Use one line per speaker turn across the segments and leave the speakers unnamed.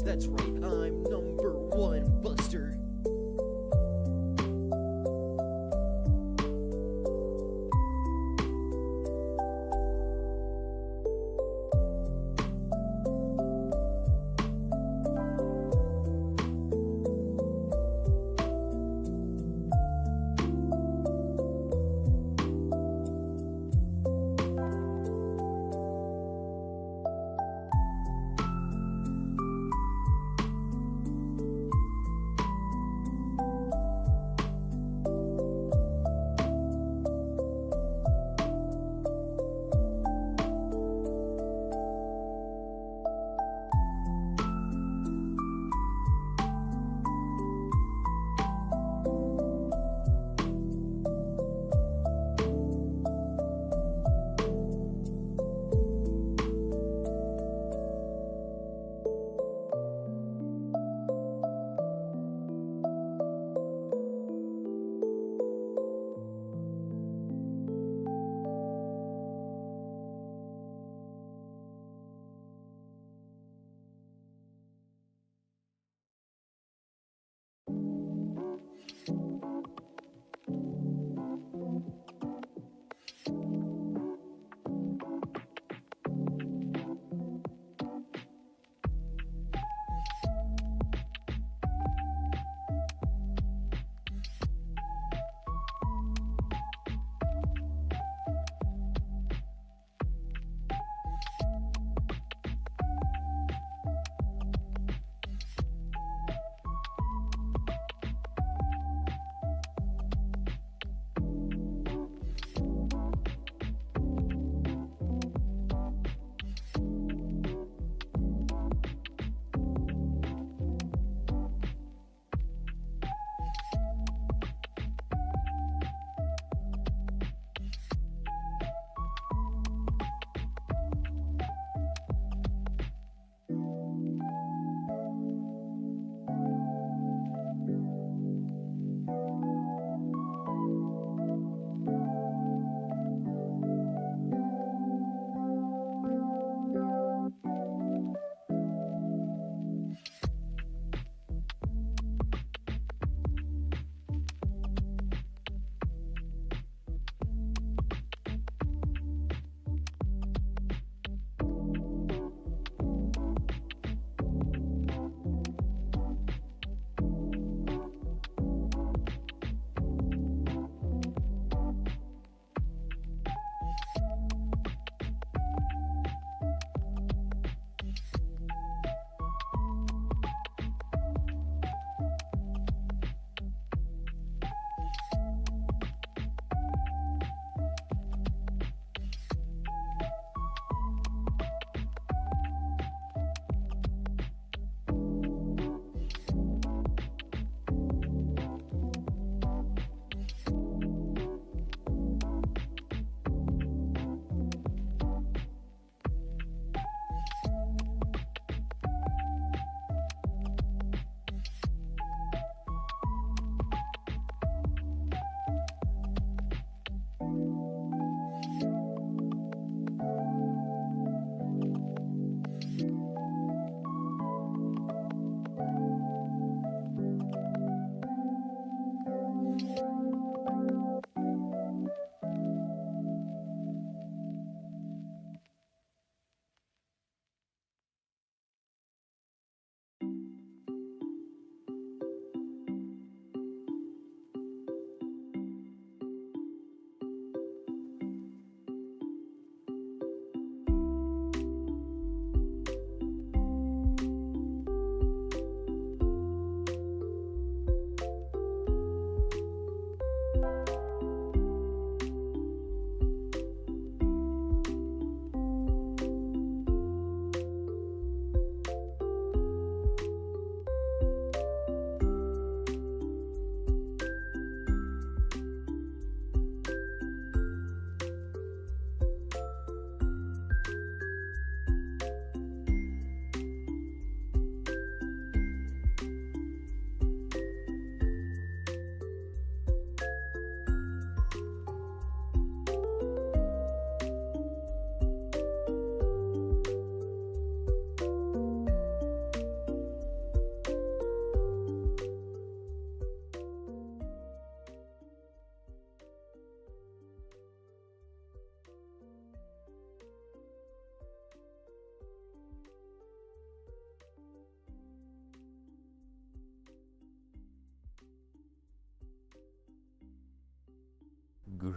that's right, I'm number one Buster.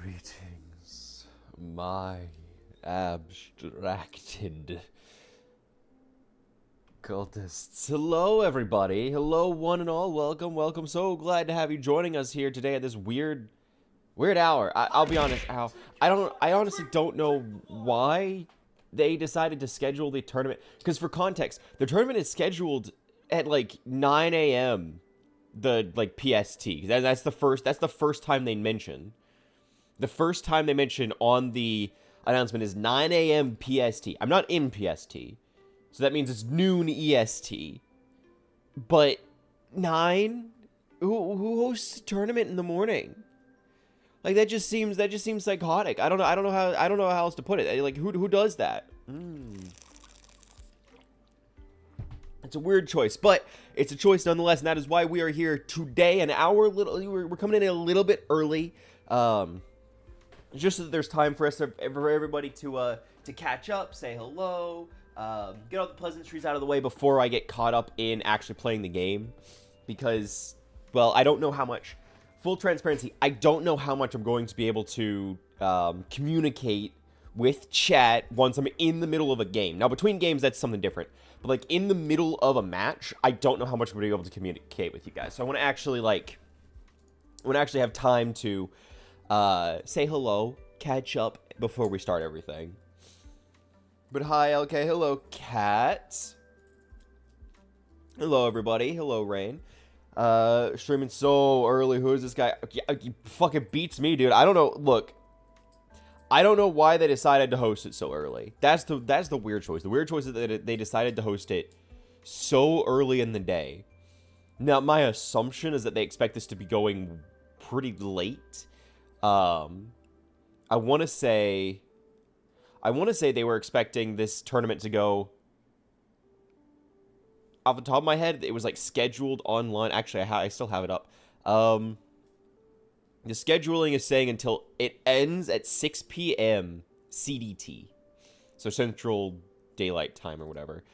Greetings, my abstracted cultists. Hello, everybody. Hello, one and all. Welcome. So glad to have you joining us here today at this weird hour. I'll be honest, Al. I honestly don't know why they decided to schedule the tournament. Because for context, the tournament is scheduled at like 9 a.m. the PST. That's the first time they mention. The first time they mention on the announcement is 9 a.m. PST. I'm not in PST, so that means it's noon EST. But 9? Who hosts a tournament in the morning? Like that just seems psychotic. I don't know how else to put it. Like who does that? It's a weird choice, but it's a choice nonetheless, and that is why we are here today. We're coming in a little bit early, just so that there's time for everybody to catch up, say hello, get all the pleasantries out of the way before I get caught up in actually playing the game, because, well, I don't know how much. Full transparency, I don't know how much I'm going to be able to communicate with chat once I'm in the middle of a game. Now, between games, that's something different. But, like, in the middle of a match, I don't know how much I'm going to be able to communicate with you guys. So I want to actually, have time to say hello, catch up before we start everything. But hi, LK. Hello, Kat. Hello, everybody. Hello, Rain. Streaming so early. Who is this guy? He fucking beats me, dude. I don't know. Look, I don't know why they decided to host it so early. That's the weird choice. The weird choice is that they decided to host it so early in the day. Now, my assumption is that they expect this to be going pretty late. I want to say they were expecting this tournament to go. Off the top of my head, it was like scheduled online. Actually, I still have it up. The scheduling is saying until it ends at 6 p.m. CDT. So Central Daylight Time or whatever.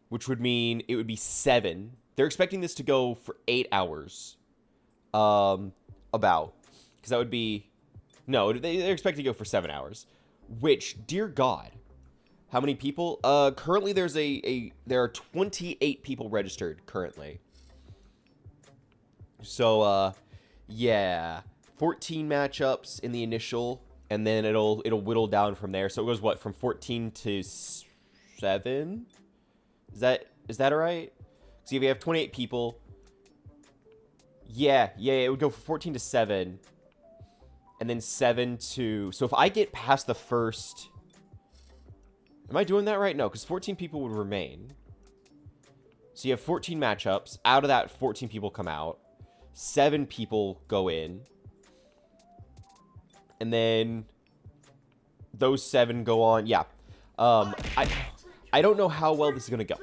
Which would mean it would be 7. They're expecting this to go for 8 hours. About. Because that would be... No, they're expecting to go for 7 hours. Which, dear God... How many people? Currently there are 28 people registered currently. So, yeah, 14 matchups in the initial, and then it'll whittle down from there. So it goes what, from 14 to 7? Is that all right? So if you have 28 people, yeah, it would go from 14 to 7, and then 7 to. So if I get past the first. Am I doing that right? No, because 14 people would remain. So you have 14 matchups. Out of that, 14 people come out. 7 people go in. And then those 7 go on. Yeah. I don't know how well this is going to go.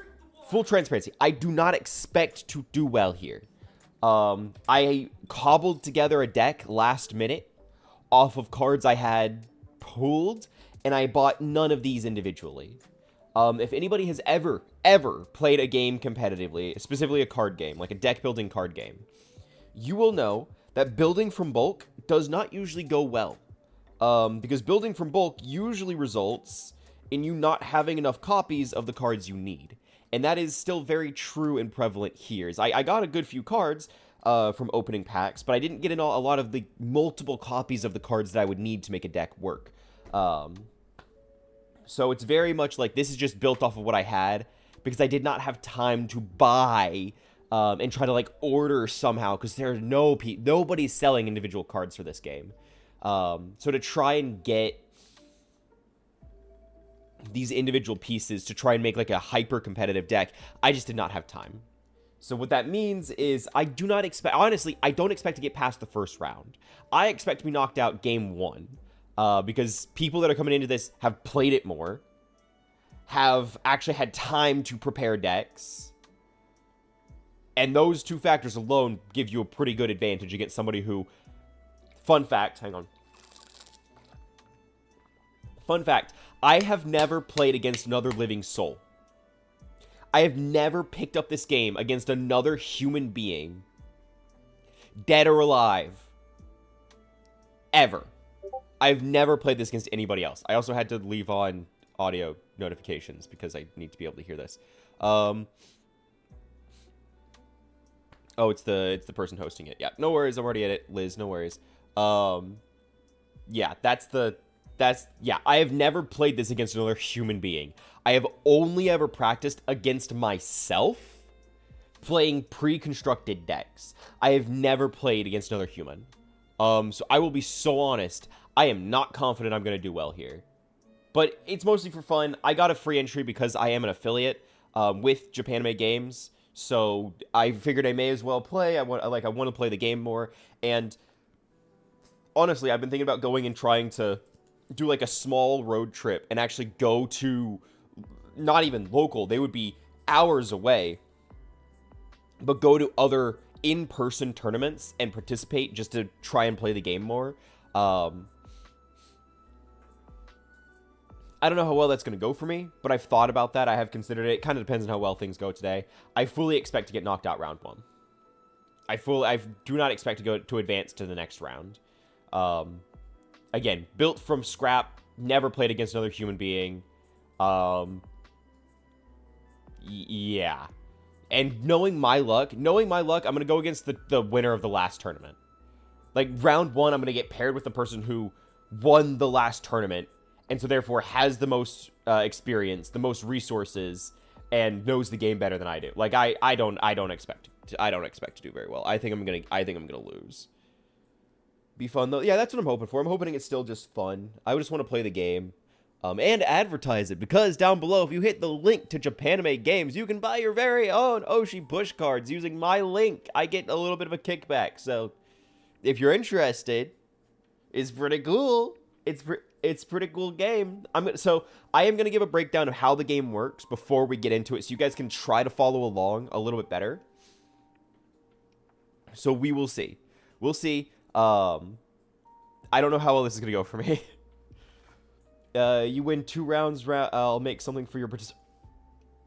Full transparency. I do not expect to do well here. I cobbled together a deck last minute off of cards I had pulled. And I bought none of these individually. If anybody has ever played a game competitively, specifically a card game, like a deck-building card game, you will know that building from bulk does not usually go well. Because building from bulk usually results in you not having enough copies of the cards you need. And that is still very true and prevalent here. I got a good few cards from opening packs, but I didn't get in a lot of the multiple copies of the cards that I would need to make a deck work. So it's very much like this is just built off of what I had because I did not have time to buy and try to like order somehow because there's nobody's selling individual cards for this game. So to try and get these individual pieces to try and make like a hyper competitive deck, I just did not have time. So what that means is I don't expect to get past the first round. I expect to be knocked out game 1. Because people that are coming into this have played it more, have actually had time to prepare decks, and those 2 factors alone give you a pretty good advantage against somebody who, fun fact, I have never played against another living soul. I have never picked up this game against another human being, dead or alive. ever. I've never played this against anybody else. I also had to leave on audio notifications because I need to be able to hear this. Oh, it's the person hosting it. Yeah, no worries. I'm already at it. Liz, no worries. Yeah, yeah, I have never played this against another human being. I have only ever practiced against myself playing pre-constructed decks. I have never played against another human. So I will be so honest, I am not confident I'm going to do well here. But it's mostly for fun. I got a free entry because I am an affiliate with Japanime Games. So I figured I may as well play. I want to play the game more. And honestly, I've been thinking about going and trying to do like a small road trip and actually go to, not even local, they would be hours away, but go to other in-person tournaments and participate just to try and play the game more. I don't know how well that's going to go for me, but I've thought about that. I have considered it. It kind of depends on how well things go today. I fully expect to get knocked out round 1. I do not expect to advance to the next round. Again, built from scrap, never played against another human being. Yeah. And knowing my luck, I'm going to go against the winner of the last tournament. Like, round 1, I'm going to get paired with the person who won the last tournament, and so therefore has the most experience, the most resources, and knows the game better than I do. Like, I don't expect to do very well. I think I'm gonna lose. Be fun though. Yeah, that's what I'm hoping for. I'm hoping it's still just fun. I just want to play the game. And advertise it, because down below, if you hit the link to Japanime Games, you can buy your very own Oshi push cards using my link. I get a little bit of a kickback, so if you're interested, it's pretty cool. It's pretty cool game. So I am gonna give a breakdown of how the game works before we get into it, so you guys can try to follow along a little bit better. So we will see. We'll see. I don't know how well this is gonna go for me. You win 2 rounds. I'll make something for your participant.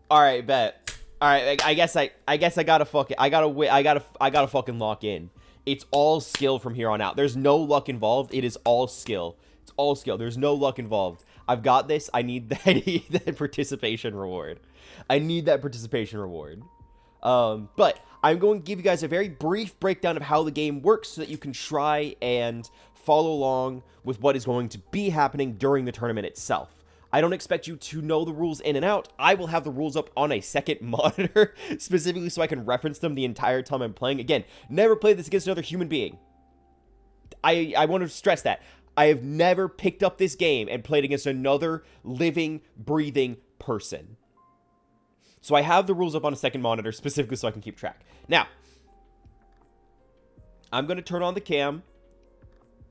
All right, bet. All right, I guess I gotta fucking lock in. It's all skill from here on out. There's no luck involved. It is all skill. It's all skill. There's no luck involved. I've got this. I need that participation reward. I need that participation reward. But I'm going to give you guys a very brief breakdown of how the game works so that you can try and follow along with what is going to be happening during the tournament itself. I don't expect you to know the rules in and out. I will have the rules up on a second monitor, specifically so I can reference them the entire time I'm playing. Again, never played this against another human being. I want to stress that. I have never picked up this game and played against another living, breathing person. So I have the rules up on a second monitor, specifically so I can keep track. Now, I'm going to turn on the cam.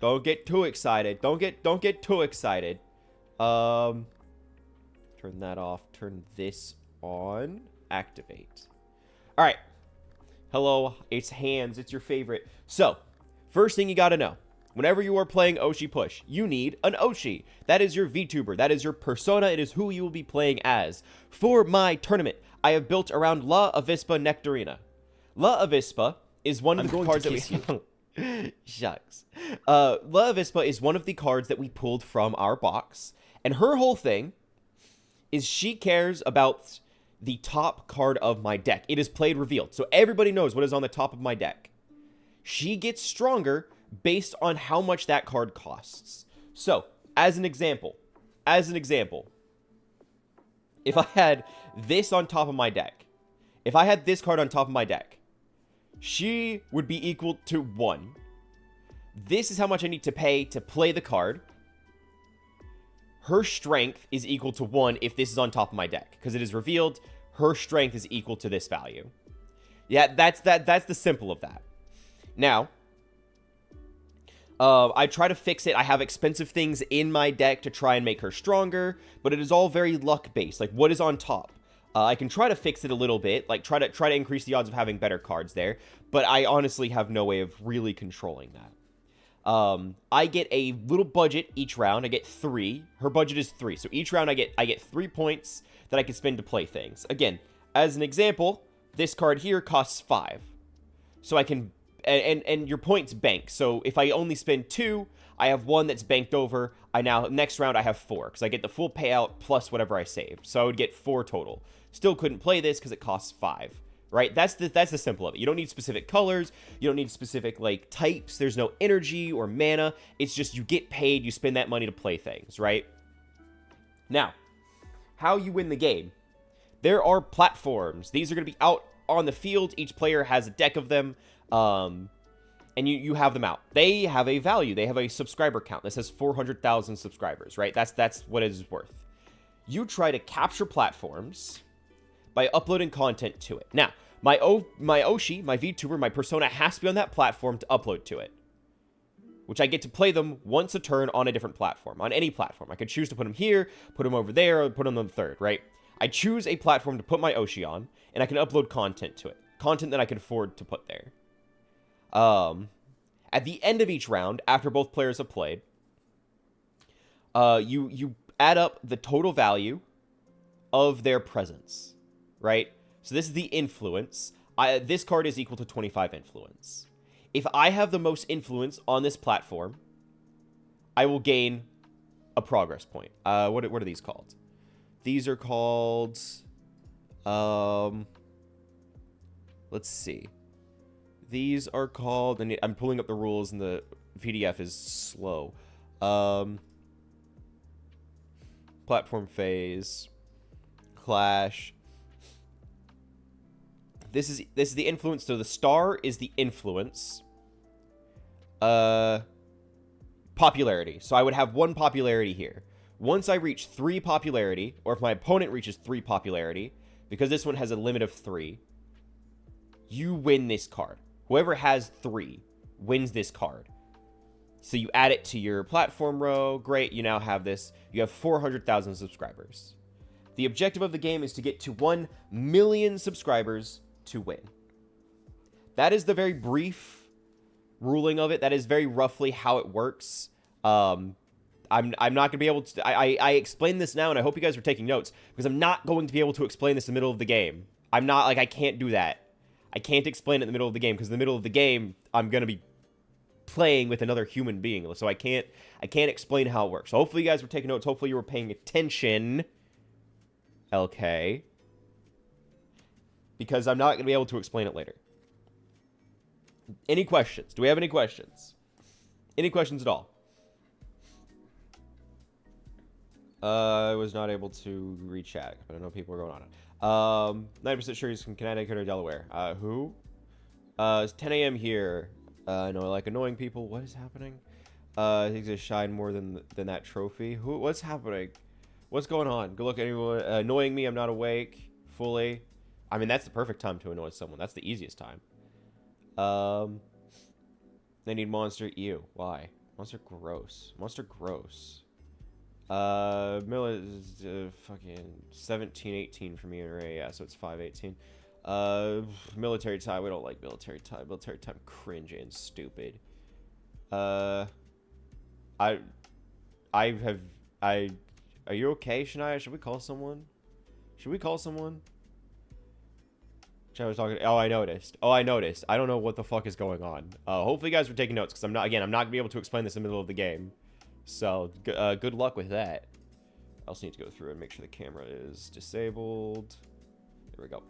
Don't get too excited. Don't get too excited. Turn that off. Turn this on. Activate. All right. Hello. It's Hands. It's your favorite. So, first thing you got to know. Whenever you are playing Oshi Push, you need an Oshi. That is your VTuber. That is your persona. It is who you will be playing as. For my tournament, I have built around La Avispa Nectarina. La Avispa is one of the cards that we... Shucks. La Avispa is one of the cards that we pulled from our box. And her whole thing is she cares about the top card of my deck. It is played revealed. So everybody knows what is on the top of my deck. She gets stronger based on how much that card costs. So, as an example, if I had this on top of my deck, if I had this card on top of my deck, she would be equal to 1. This is how much I need to pay to play the card. Her strength is equal to 1 if this is on top of my deck, because it is revealed her strength is equal to this value. Yeah, that's the simple of that. Now, I try to fix it. I have expensive things in my deck to try and make her stronger, but it is all very luck-based. Like, what is on top? I can try to fix it a little bit, like try to increase the odds of having better cards there, but I honestly have no way of really controlling that. I get a little budget each round. I get 3. Her budget is 3, so each round I get 3 points that I can spend to play things. Again, as an example, this card here costs 5, so I can and your points bank. So if I only spend 2, I have 1 that's banked over. Next round I have 4 because I get the full payout plus whatever I saved. So I would get 4 total. Still couldn't play this because it costs 5. Right? That's the simple of it. You don't need specific colors. You don't need specific like types. There's no energy or mana. It's just you get paid. You spend that money to play things. Right? Now, how you win the game. There are platforms. These are going to be out on the field. Each player has a deck of them. And you have them out. They have a value. They have a subscriber count that says 400,000 subscribers, right? That's what it is worth. You try to capture platforms by uploading content to it. Now, my Oshi, my VTuber, my persona has to be on that platform to upload to it, which I get to play them once a turn on a different platform, on any platform. I could choose to put them here, put them over there, or put them on the third, right? I choose a platform to put my Oshi on, and I can upload content to it. Content that I can afford to put there. At the end of each round, after both players have played, you add up the total value of their presence, right? So this is the influence. This card is equal to 25 influence. If I have the most influence on this platform, I will gain a progress point. What are these called? These are called, let's see. These are called, and I'm pulling up the rules and the PDF is slow. Platform phase, clash. This is the influence. So the star is the influence. Popularity. So I would have 1 popularity here. Once I reach 3 popularity, or if my opponent reaches 3 popularity, because this one has a limit of 3, you win this card. Whoever has 3 wins this card. So you add it to your platform row. Great, you now have this. You have 400,000 subscribers. The objective of the game is to get to 1 million subscribers to win. That is the very brief ruling of it. That is very roughly how it works. I'm not going to be able to... I explain this now, and I hope you guys are taking notes, because I'm not going to be able to explain this in the middle of the game. I'm not... Like, I can't do that. I can't explain it in the middle of the game, because in the middle of the game, I'm going to be playing with another human being. So I can't explain how it works. So hopefully you guys were taking notes. Hopefully you were paying attention. LK. Because I'm not going to be able to explain it later. Any questions? Do we have any questions? Any questions at all? I was not able to read chat, but I know people are going on it. 90% sure he's from Connecticut or Delaware. Who? It's 10 a.m. here. I know, like, annoying people. What is happening? I think they shine more than that trophy. What's happening? What's going on? Good luck, anyone. Annoying me. I'm not awake fully. I mean, that's the perfect time to annoy someone. That's the easiest time. They need monster. Ew. Why? Monster gross. Monster gross. Mill is fucking 17, 18 for me and Ray. Yeah, so it's 5, 18. Military tie. We don't like military tie. Military time cringe and stupid. Are you okay, Shania? Should we call someone? Should we call someone? I was talking. Oh, I noticed. I don't know what the fuck is going on. Hopefully you guys are taking notes, because I'm not gonna be able to explain this in the middle of the game. So, good luck with that. I also need to go through and make sure the camera is disabled. There we go.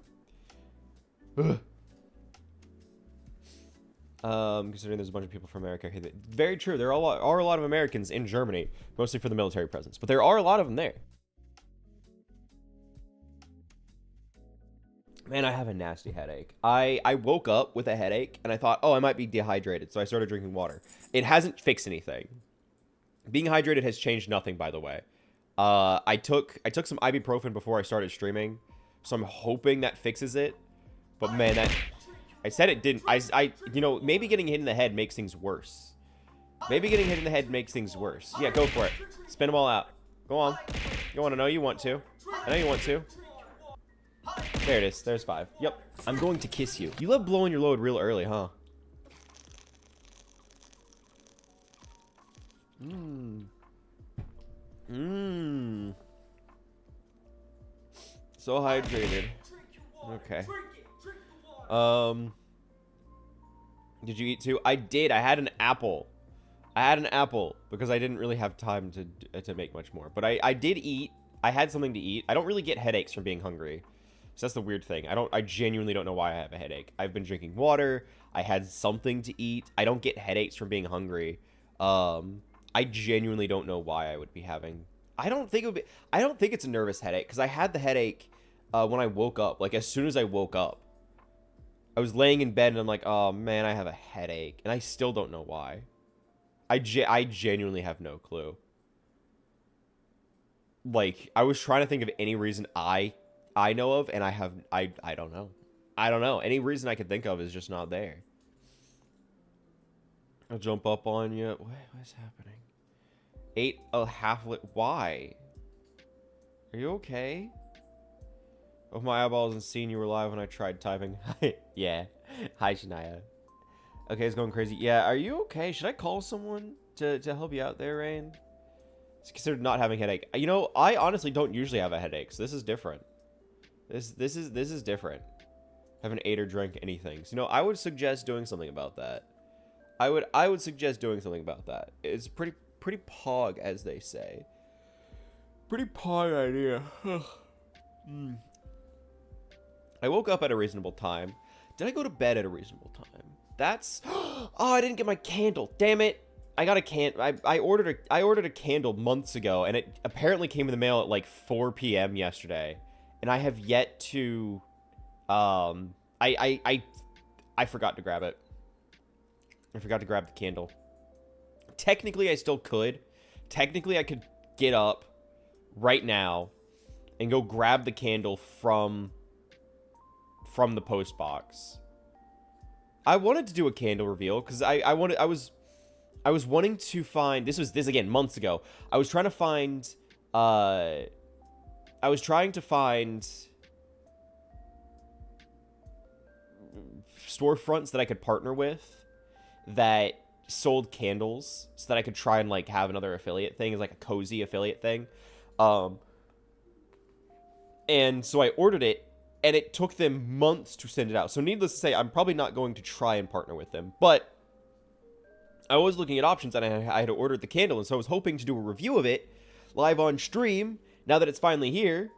Considering there's a bunch of people from America here. Very true. There are a lot of Americans in Germany, mostly for the military presence. But there are a lot of them there. Man, I have a nasty headache. I woke up with a headache, and I thought, oh, I might be dehydrated, so I started drinking water. It hasn't fixed anything. Being hydrated has changed nothing, by the way. I took some ibuprofen before I started streaming, so I'm hoping that fixes it. But man, I said it didn't. You know, maybe getting hit in the head makes things worse. Maybe getting hit in the head makes things worse. Yeah, go for it. Spin them all out. Go on. Go on. I know you want to. I know you want to. There it is. There's 5. Yep. I'm going to kiss you. You love blowing your load real early, huh? So hydrated. Okay. Did you eat too? I did. I had an apple. I had an apple because I didn't really have time to make much more. But I did eat. I had something to eat. I don't really get headaches from being hungry. So that's the weird thing. I genuinely don't know why I have a headache. I've been drinking water. I had something to eat. I don't get headaches from being hungry. I genuinely don't know why I would be having. I don't think it's a nervous headache because I had the headache when I woke up. Like as soon as I woke up, I was laying in bed and I'm like, oh man, I have a headache, and I still don't know why. I genuinely have no clue. Like I was trying to think of any reason I know of, and I don't know. I don't know. Any reason I could think of is just not there. I'll jump up on you. What's happening? 8 a half lit. Why? Are you okay? Oh, my eyeballs and seeing you were live when I tried typing. Yeah. Hi, Shania. Okay, it's going crazy. Yeah, are you okay? Should I call someone to help you out there, Rain? It's considered not having a headache. You know, I honestly don't usually have a headache, so this is different. This is different. Haven't ate or drank anything. So, you know, I would suggest doing something about that. I would suggest doing something about that. It's pretty pog, as they say. Pretty pog idea. I woke up at a reasonable time. Did I go to bed at a reasonable time? That's... Oh, I didn't get my candle. Damn it. I got a I ordered a candle months ago, and it apparently came in the mail at like 4 p.m. yesterday. And I have yet to... I forgot to grab it. I forgot to grab the candle. Technically, I still could. Technically, I could get up right now and go grab the candle from the post box. I wanted to do a candle reveal because I was wanting to find this again months ago. I was trying to find storefronts that I could partner with that sold candles so that I could try and like have another affiliate thing, is like a cozy affiliate thing. And so I ordered it, and it took them months to send it out. So needless to say, I'm probably not going to try and partner with them, but I was looking at options, and I had ordered the candle, and so I was hoping to do a review of it live on stream now that it's finally here.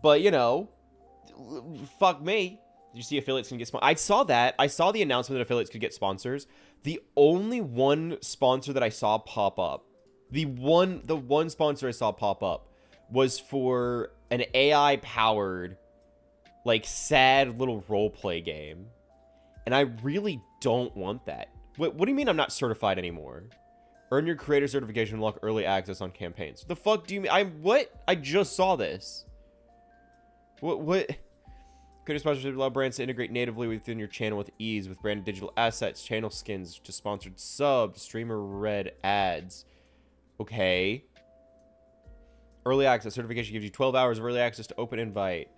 But you know, fuck me. You see affiliates can get sponsored. I saw that. I saw the announcement that affiliates could get sponsors. The only one sponsor that I saw pop up, the one sponsor I saw pop up was for an AI-powered, like, sad little roleplay game. And I really don't want that. What do you mean I'm not certified anymore? Earn your creator certification and unlock early access on campaigns. The fuck do you mean? What? I just saw this. What? Creator sponsorship allow brands to integrate natively within your channel with ease with branded digital assets, channel skins to sponsored subs, streamer red ads. Okay. Early access certification gives you 12 hours of early access to open invite.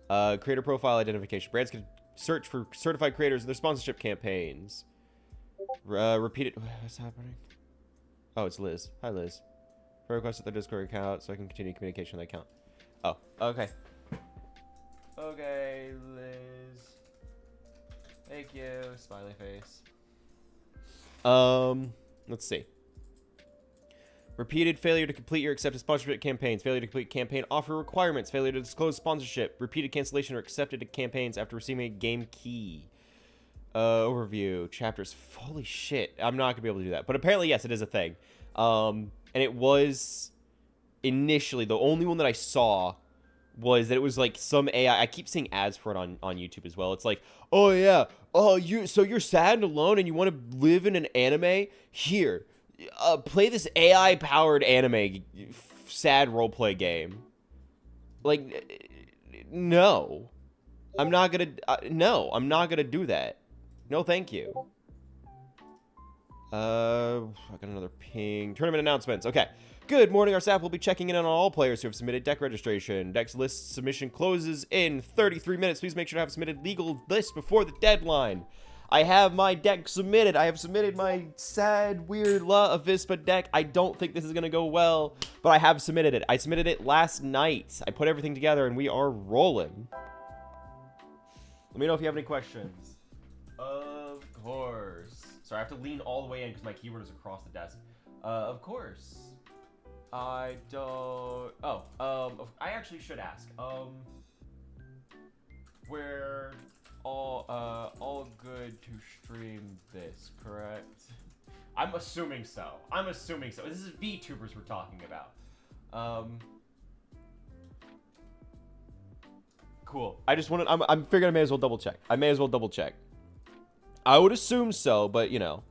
Creator profile identification. Brands can search for certified creators in their sponsorship campaigns. Repeat it. What's happening? Oh, it's Liz. Hi, Liz. Request at the Discord account so I can continue communication with the account. Oh, okay. Okay, Liz. Thank you. Smiley face. Let's see. Repeated failure to complete your accepted sponsorship campaigns. Failure to complete campaign offer requirements. Failure to disclose sponsorship. Repeated cancellation or accepted campaigns after receiving a game key. Overview. Chapters. Holy shit. I'm not going to be able to do that. But apparently, yes, it is a thing. And it was initially, the only one that I saw was that it was like some AI. I keep seeing ads for it on YouTube as well. It's like, oh yeah, so you're sad and alone and you want to live in an anime? Here, play this AI powered anime sad roleplay game. Like, no, I'm not gonna. No, I'm not gonna do that. No, thank you. I got another ping. Tournament announcements. Okay. Good morning, our staff will be checking in on all players who have submitted deck registration. Deck's list submission closes in 33 minutes. Please make sure to have submitted legal list before the deadline. I have my deck submitted. I have submitted my sad, weird La Avispa deck. I don't think this is going to go well, but I have submitted it. I submitted it last night. I put everything together, and we are rolling. Let me know if you have any questions. Of course. Sorry, I have to lean all the way in because my keyboard is across the desk. Of course. I don't... Oh, I actually should ask. We're all good to stream this, correct? I'm assuming so. I'm assuming so. This is VTubers we're talking about. Cool. I just wanted... I'm figuring I may as well double check. I would assume so, but, you know.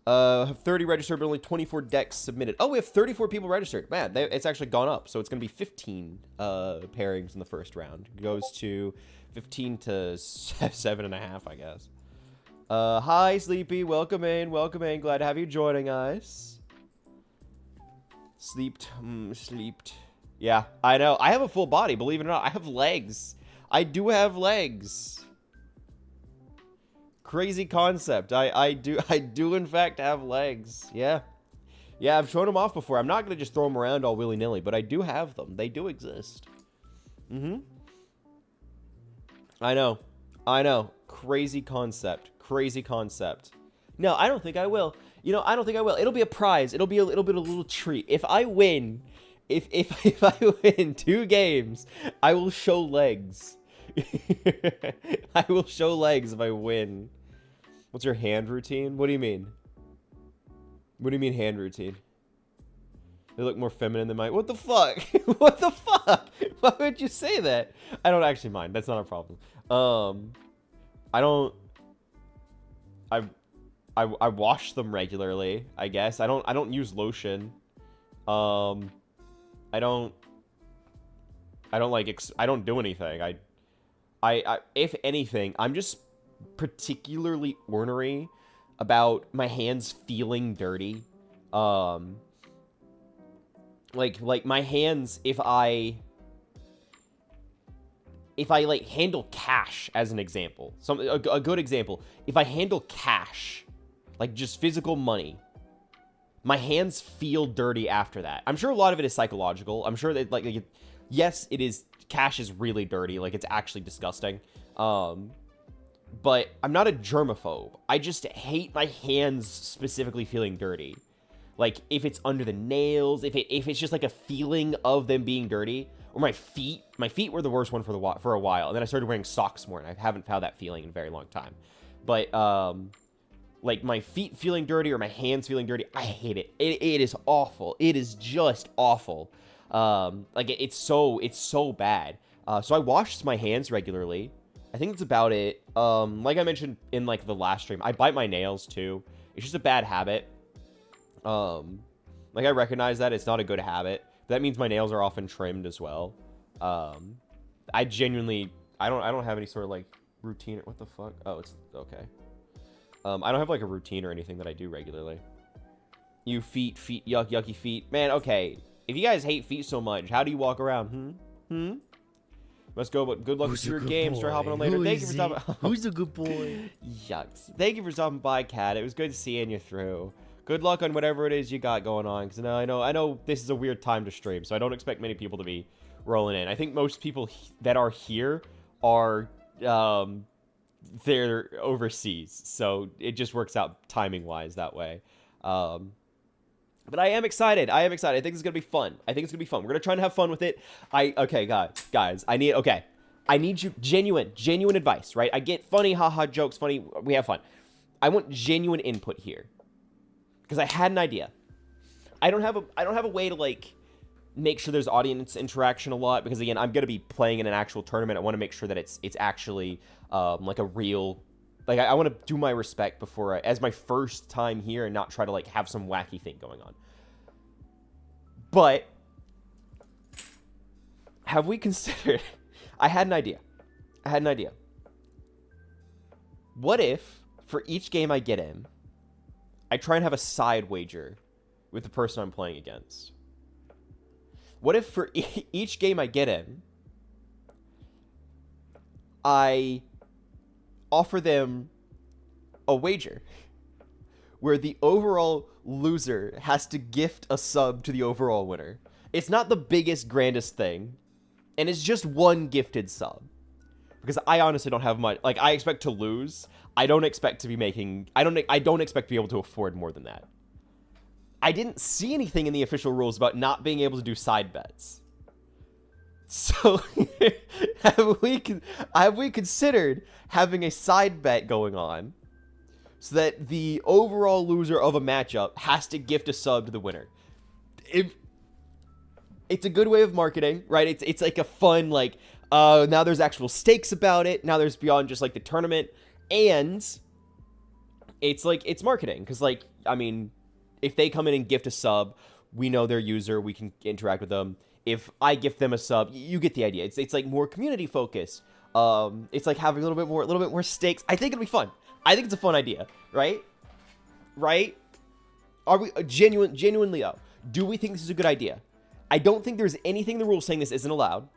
Have 30 registered, but only 24 decks submitted. Oh, we have 34 people registered. Man, it's actually gone up. So it's going to be 15 pairings in the first round. It goes to 15 to 7.5, I guess. Hi, Sleepy. Welcome in. Welcome in. Glad to have you joining us. Sleeped. Sleeped. Yeah, I know. I have a full body, believe it or not. I have legs. I do have legs. Crazy concept. I do in fact have legs. Yeah. Yeah, I've shown them off before. I'm not going to just throw them around all willy-nilly, but I do have them. They do exist. I know. I know. Crazy concept. Crazy concept. No, I don't think I will. You know, I don't think I will. It'll be a prize. It'll be a little treat. If I win, if I win 2 games, I will show legs. I will show legs if I win. What's your hand routine? What do you mean? What do you mean hand routine? They look more feminine than mine. What the fuck? What the fuck? Why would you say that? I don't actually mind. That's not a problem. I don't... I wash them regularly, I guess. I don't use lotion. I don't do anything. I if anything, I'm just particularly ornery about my hands feeling dirty. Like my hands, if I like handle cash as an example, a good example, if I handle cash, like just physical money, my hands feel dirty after that. I'm sure a lot of it is psychological. I'm sure that yes, it is. Cash is really dirty. Like, it's actually disgusting. But I'm not a germaphobe. I just hate my hands specifically feeling dirty. Like, if it's under the nails, if it's just like a feeling of them being dirty, or my feet. My feet were the worst one for a while, and then I started wearing socks more, and I haven't found that feeling in a very long time. But like my feet feeling dirty or my hands feeling dirty, I hate it. It is awful. It is just awful. Like it's so bad. So I wash my hands regularly. I think that's about it. Like I mentioned in like the last stream, I bite my nails too. It's just a bad habit. Like I recognize that it's not a good habit. That means my nails are often trimmed as well. I genuinely, I don't have any sort of like routine. What the fuck? Oh, it's okay. I don't have like a routine or anything that I do regularly. You feet, yucky feet. Man, okay. If you guys hate feet so much, how do you walk around? Let's go, but good luck with your game. Start hopping on later. Thank you for stopping.
Who's a good boy?
Yucks. Thank you for stopping by, Cat. It was good seeing you through. Good luck on whatever it is you got going on. Because I know this is a weird time to stream, so I don't expect many people to be rolling in. I think most people that are here are they're overseas, so it just works out timing wise that way. But I am excited. I think it's gonna be fun. We're gonna try and have fun with it. Okay, guys. I need you genuine advice, right? I get funny, haha jokes, funny. We have fun. I want genuine input here because I had an idea. I don't have a way to like make sure there's audience interaction a lot because again, I'm gonna be playing in an actual tournament. I want to make sure that it's actually like a real. Like, I want to do my respect before, as my first time here and not try to, like, have some wacky thing going on. But, have we considered... I had an idea. What if, for each game I get in, I try and have a side wager with the person I'm playing against? What if, for each game I get in, I offer them a wager where the overall loser has to gift a sub to the overall winner. It's not the biggest, grandest thing, and it's just one gifted sub. because I honestly don't have much. Like, I expect to lose. I don't expect to be making. I don't expect to be able to afford more than that. I didn't see anything in the official rules about not being able to do side bets. So have we considered having a side bet going on so that the overall loser of a matchup has to gift a sub to the winner? It's a good way of marketing, right? It's like a fun, like, now there's actual stakes about it. Now there's beyond just like the tournament, and it's like, it's marketing because, like, I mean, if they come in and gift a sub, we know their user, we can interact with them. If I gift them a sub, you get the idea. It's like more community focused. It's like having a little bit more stakes. I think it'll be fun. I think it's a fun idea, right? Right? Are we genuinely? Oh, do we think this is a good idea? I don't think there's anything in the rules saying this isn't allowed.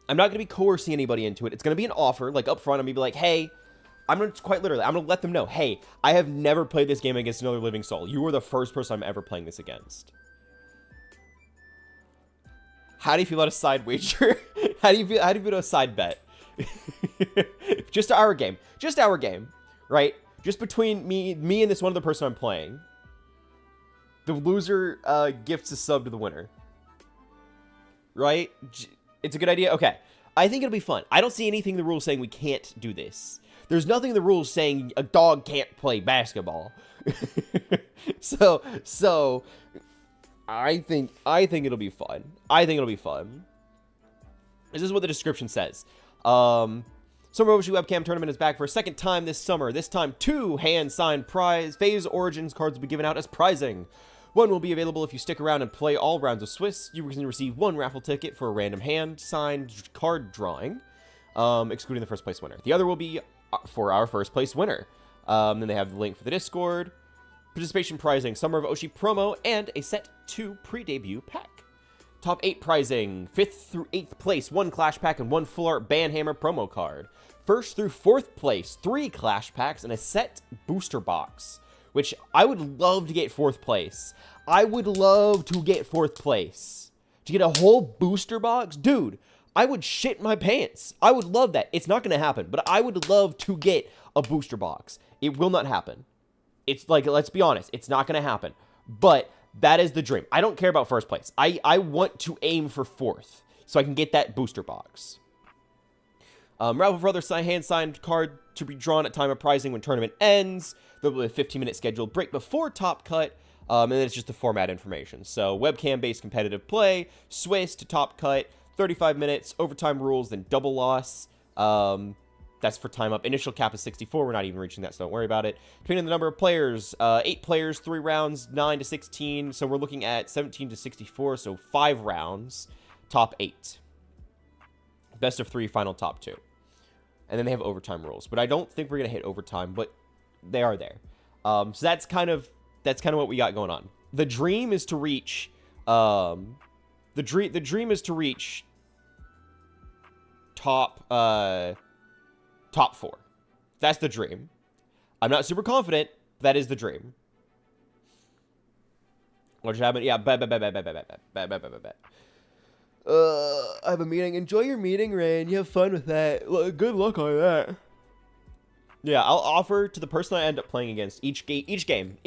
I'm not going to be coercing anybody into it. It's going to be an offer, like up front. I'm going to be like, hey, I'm going to quite literally, I'm going to let them know, hey, I have never played this game against another living soul. You are the first person I'm ever playing this against. How do you feel about a side wager? How do you feel about a side bet? Just our game, right? Just between me and this one other person I'm playing. The loser gifts a sub to the winner. Right? It's a good idea. Okay. I think it'll be fun. I don't see anything in the rules saying we can't do this. There's nothing in the rules saying a dog can't play basketball. So I think it'll be fun. This is what the description says. Summer Oshi Webcam Tournament is back for a second time this summer. This time, 2 hand-signed prize phase origins cards will be given out as prizing. One will be available if you stick around and play all rounds of Swiss. You can receive 1 raffle ticket for a random hand-signed card drawing, excluding the first place winner. The other will be for our first place winner. Then they have the link for the Discord. Participation prizing, Summer of Oshi promo, and a set 2 pre-debut pack. Top 8 prizing, 5th through 8th place, 1 Clash pack and 1 full art Banhammer promo card. 1st through 4th place, 3 Clash packs and a set booster box, which I would love to get 4th place. I would love to get 4th place. To get a whole booster box? Dude, I would shit my pants. I would love that. It's not going to happen, but I would love to get a booster box. It will not happen. It's like, let's be honest, it's not going to happen. But that is the dream. I don't care about 1st place. I want to aim for 4th so I can get that booster box. Raffle for other hand-signed card to be drawn at time of prizing when tournament ends. There will be a 15-minute scheduled break before top cut. And then it's just the format information. So webcam-based competitive play, Swiss to top cut, 35 minutes, overtime rules, then double loss. That's for time up. Initial cap is 64. We're not even reaching that, so don't worry about it. Depending on the number of players, 8 players, 3 rounds, 9 to 16. So we're looking at 17 to 64, so 5 rounds, top 8. Best of 3, final top 2. And then they have overtime rules. But I don't think we're going to hit overtime, but they are there. So that's kind of what we got going on. The dream is to reach... the dream is to reach top 4. That's the dream. I'm not super confident. That is the dream. What should happen? Yeah, bet. I have a meeting. Enjoy your meeting, Rain. You have fun with that. Good luck on that. Yeah, I'll offer to the person I end up playing against each game.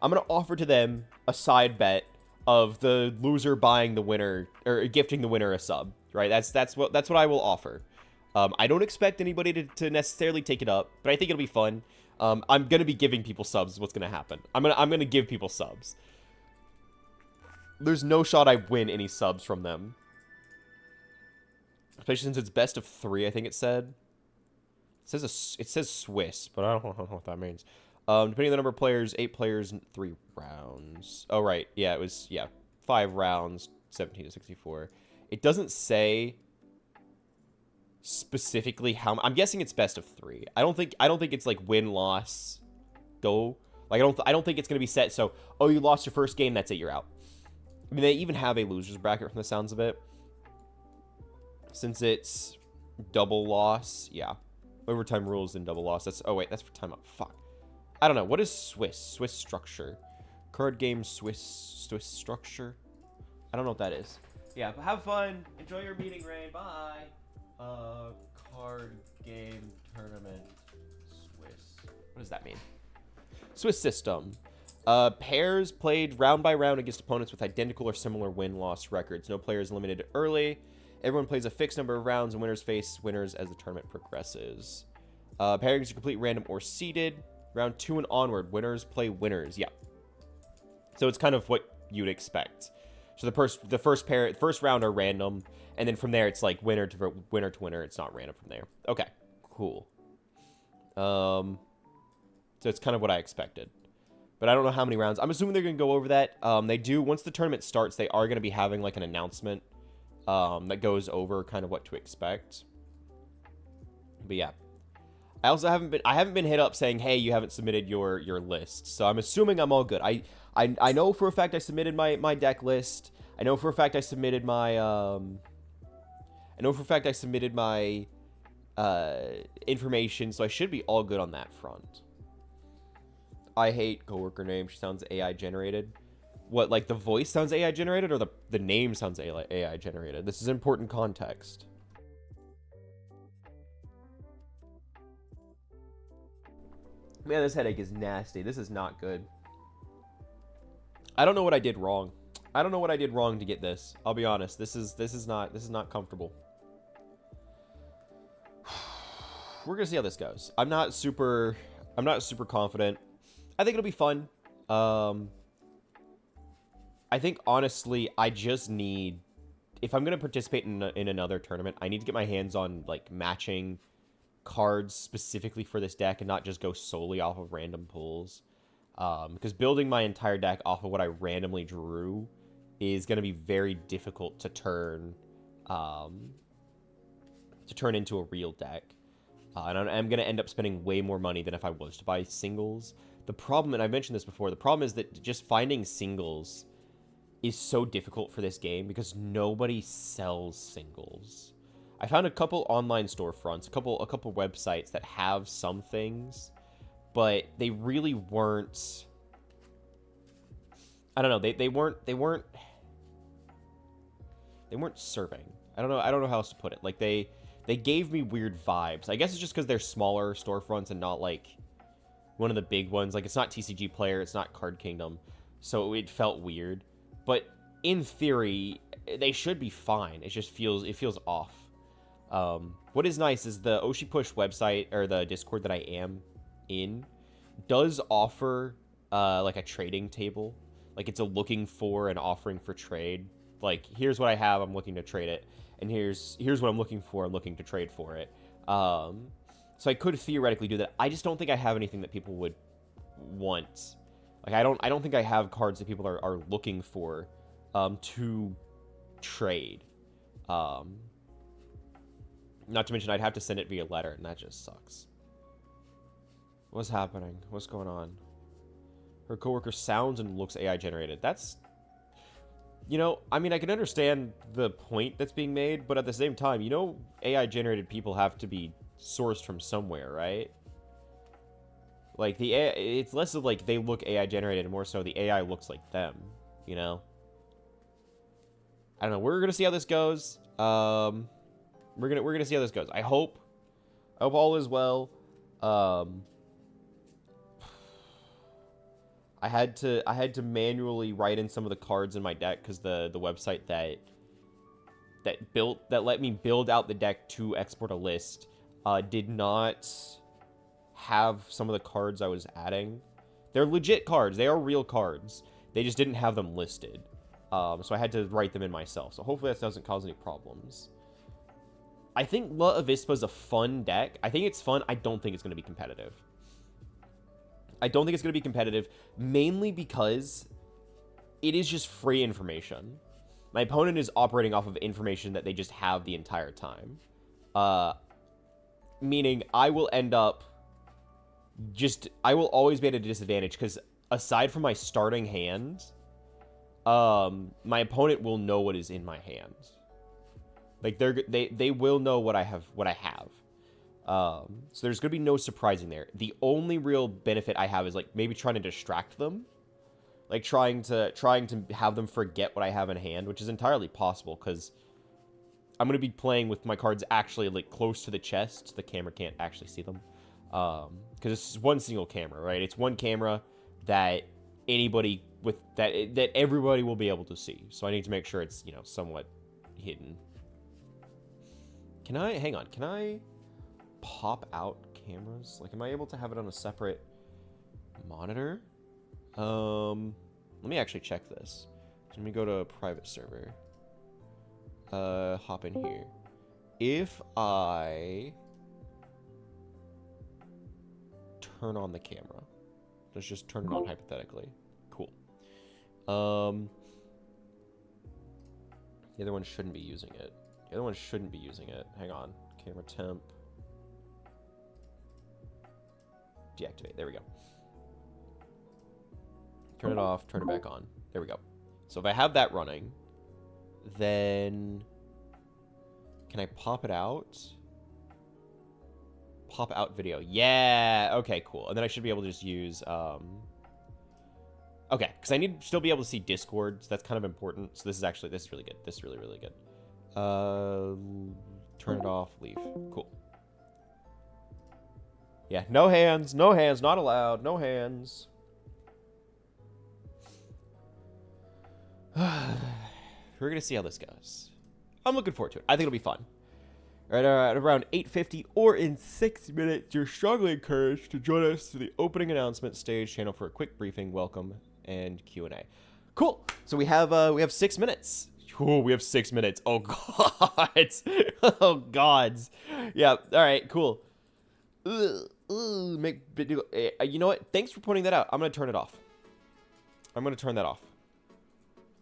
I'm gonna offer to them a side bet of the loser buying the winner or gifting the winner a sub. Right? That's what I will offer. I don't expect anybody to necessarily take it up, but I think it'll be fun. I'm gonna be giving people subs. Is what's gonna happen? I'm gonna give people subs. There's no shot I win any subs from them, especially since it's best of 3. I think it said. It says Swiss, but I don't know what that means. Depending on the number of players, 8 players, 3 rounds. Oh right, yeah, it was 5 rounds, 17 to 64. It doesn't say specifically how. I'm guessing it's best of 3. I don't think it's like win loss go. Like I don't think it's gonna be set. So you lost your first game, that's it, you're out. I mean, they even have a losers bracket from the sounds of it, since it's double loss. Yeah, overtime rules and double loss. That's that's for time up. Fuck, I don't know. What is Swiss structure? Card game Swiss structure. I don't know what that is. Yeah, but have fun. Enjoy your meeting, Ray. Bye. card game tournament. Swiss. What does that mean? Swiss system. Pairs played round by round against opponents with identical or similar win-loss records. No player is eliminated early. Everyone plays a fixed number of rounds, and winners face winners as the tournament progresses. Pairings are complete random or seeded. Round 2 and onward, winners play winners. Yeah. So it's kind of what you'd expect. So the first round are random, and then from there it's like winner to winner. It's not random from there. Okay, cool. So it's kind of what I expected. But I don't know how many rounds. I'm assuming they're going to go over that. They do, once the tournament starts, they are going to be having like an announcement that goes over kind of what to expect. But yeah. I also haven't been hit up saying, hey, you haven't submitted your list. So I'm assuming I'm all good. I know for a fact I submitted my deck list. I know for a fact I submitted my information, so I should be all good on that front. I hate coworker name. She sounds AI generated. What, like the voice sounds AI generated, or the name sounds AI generated? This is important context. Man, this headache is nasty. This is not good. I don't know what I did wrong. I don't know what I did wrong to get this. I'll be honest. This is not comfortable. We're gonna see how this goes. I'm not super confident. I think it'll be fun. I think honestly, I just need, if I'm gonna participate in another tournament, I need to get my hands on like matching cards specifically for this deck and not just go solely off of random pulls. Because building my entire deck off of what I randomly drew is gonna be very difficult to turn into a real deck. And I'm going to end up spending way more money than if I was to buy singles. The problem, and I mentioned this before, the problem is that just finding singles is so difficult for this game because nobody sells singles. I found a couple online storefronts, a couple websites that have some things, but they really weren't, I don't know, they weren't serving. I don't know how else to put it. Like they gave me weird vibes. I guess it's just because they're smaller storefronts and not like one of the big ones. Like it's not TCG Player, it's not Card Kingdom, so it felt weird. But in theory, they should be fine. It just feels off. What is nice is the Oshi Push website, or the Discord that I am in, does offer like a trading table. Like it's a looking for and offering for trade. Like here's what I have, I'm looking to trade it. And here's what I'm looking for. I'm looking to trade for it. So I could theoretically do that. I just don't think I have anything that people would want. Like I don't think I have cards that people are looking for to trade. Not to mention I'd have to send it via letter, and that just sucks. What's happening? What's going on? Her coworker sounds and looks AI generated. That's, you know, I mean, I can understand the point that's being made, but at the same time, you know, AI-generated people have to be sourced from somewhere, right? Like, the AI, it's less of, like, they look AI-generated, and more so the AI looks like them, you know? I don't know. We're gonna see how this goes. We're gonna see how this goes. I hope all is well. I had to manually write in some of the cards in my deck because the website that let me build out the deck to export a list did not have some of the cards I was adding. They're legit cards. They are real cards. They just didn't have them listed. So I had to write them in myself. So hopefully that doesn't cause any problems. I think La Avispa is a fun deck. I think it's fun. I don't think it's going to be competitive. I don't think it's going to be competitive, mainly because it is just free information. My opponent is operating off of information that they just have the entire time. Meaning I will end up I will always be at a disadvantage because aside from my starting hand, my opponent will know what is in my hand. Like they will know what I have. So there's gonna be no surprising there. The only real benefit I have is like maybe trying to distract them, like trying to have them forget what I have in hand, which is entirely possible because I'm gonna be playing with my cards actually like close to the chest. So the camera can't actually see them, because it's one single camera, right? It's one camera that anybody with that everybody will be able to see. So I need to make sure it's, you know, somewhat hidden. Can I hang on? Can I pop out cameras? Like, am I able to have it on a separate monitor? Let me actually check this. Let me go to a private server. Hop in here. If I turn on the camera, let's just turn it on hypothetically. Cool. The other one shouldn't be using it. The other one shouldn't be using it. Hang on. Camera temp. Deactivate. There we go. Turn it off. Turn it back on. There we go. So if I have that running, then can I pop it out? Pop out video. Yeah. Okay, cool. And then I should be able to just use... Okay, because I need to still be able to see Discord, so that's kind of important. So this is really good. This is really, really good. Turn it off, leave. Cool. Yeah, no hands, not allowed, no hands. We're gonna see how this goes. I'm looking forward to it. I think it'll be fun. All right, at around 8:50 or in 6 minutes, you're strongly encouraged to join us to the opening announcement stage channel for a quick briefing, welcome, and Q&A. Cool. So we have 6 minutes. Oh, we have 6 minutes. Oh god. Oh gods. Yeah. All right. Cool. You know what? Thanks for pointing that out. I'm gonna turn it off. I'm gonna turn that off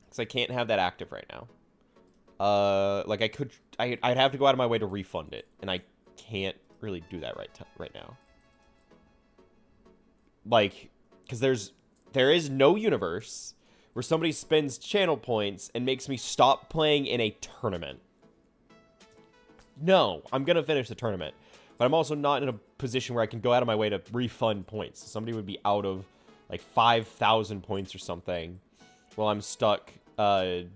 because I can't have that active right now. Like I'd have to go out of my way to refund it, and I can't really do that right now. Like, because there is no universe where somebody spends channel points and makes me stop playing in a tournament. No, I'm gonna finish the tournament, but I'm also not in a position where I can go out of my way to refund points. Somebody would be out of like 5,000 points or something, while I'm stuck in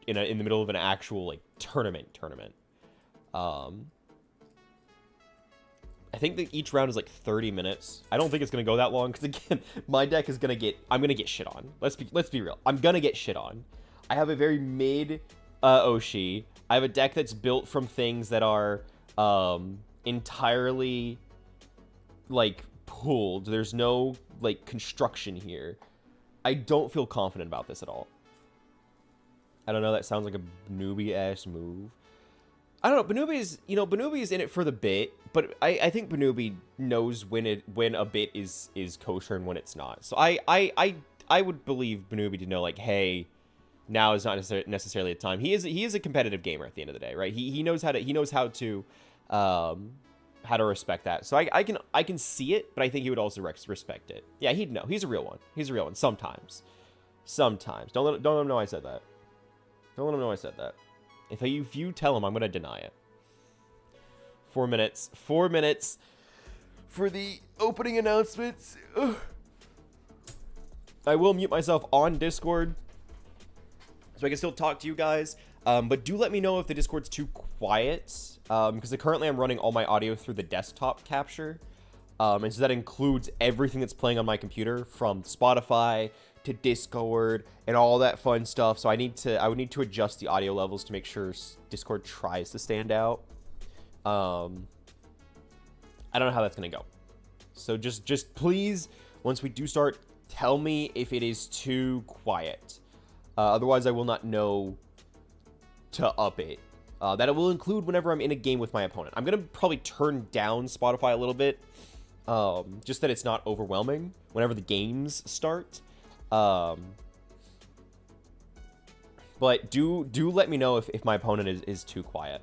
the middle of an actual like tournament. I think that each round is like 30 minutes. I don't think it's gonna go that long because again, my deck is I'm gonna get shit on. Let's be real. I'm gonna get shit on. I have a very mid Oshi. I have a deck that's built from things that are entirely like pulled. There's no like construction here. I don't feel confident about this at all. I don't know, that sounds like a newbie-ass move. I don't know, Benubi is in it for the bit, but I think Benubi knows when a bit is kosher and when it's not. So I would believe Benubi to know, like, hey, now is not necessarily a time. He is a competitive gamer at the end of the day, right? He knows how to respect that. So I can see it, but I think he would also respect it. Yeah, he'd know. He's a real one. He's a real one. Sometimes. Don't let him know I said that. Don't let him know I said that. If you tell him, I'm gonna deny it. 4 minutes. 4 minutes for the opening announcements. Ugh. I will mute myself on Discord so I can still talk to you guys. But do let me know if the Discord's too quiet. Because currently I'm running all my audio through the desktop capture. And so that includes everything that's playing on my computer, from Spotify to Discord and all that fun stuff. So I would need to adjust the audio levels to make sure Discord tries to stand out. I don't know how that's gonna go. So just please, once we do start, tell me if it is too quiet. Otherwise I will not know to up it. That it will include whenever I'm in a game with my opponent. I'm gonna probably turn down Spotify a little bit, just that it's not overwhelming whenever the games start. But do let me know if my opponent is too quiet.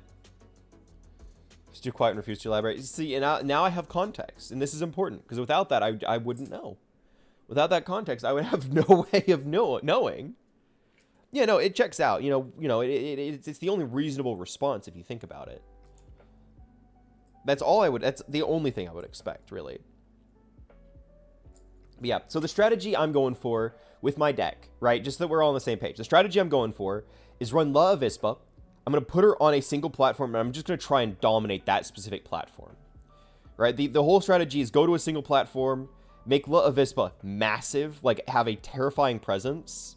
If it's too quiet and refuse to elaborate. See, and now I have context, and this is important, because without that, I wouldn't know. Without that context, I would have no way of knowing. Yeah, no, it checks out. It's the only reasonable response if you think about it. That's the only thing I would expect, really. But yeah, so the strategy I'm going for with my deck, right, just so that we're all on the same page. The strategy I'm going for is run La Avispa. I'm going to put her on a single platform, and I'm just going to try and dominate that specific platform. Right? The whole strategy is go to a single platform, make La Avispa massive, like have a terrifying presence,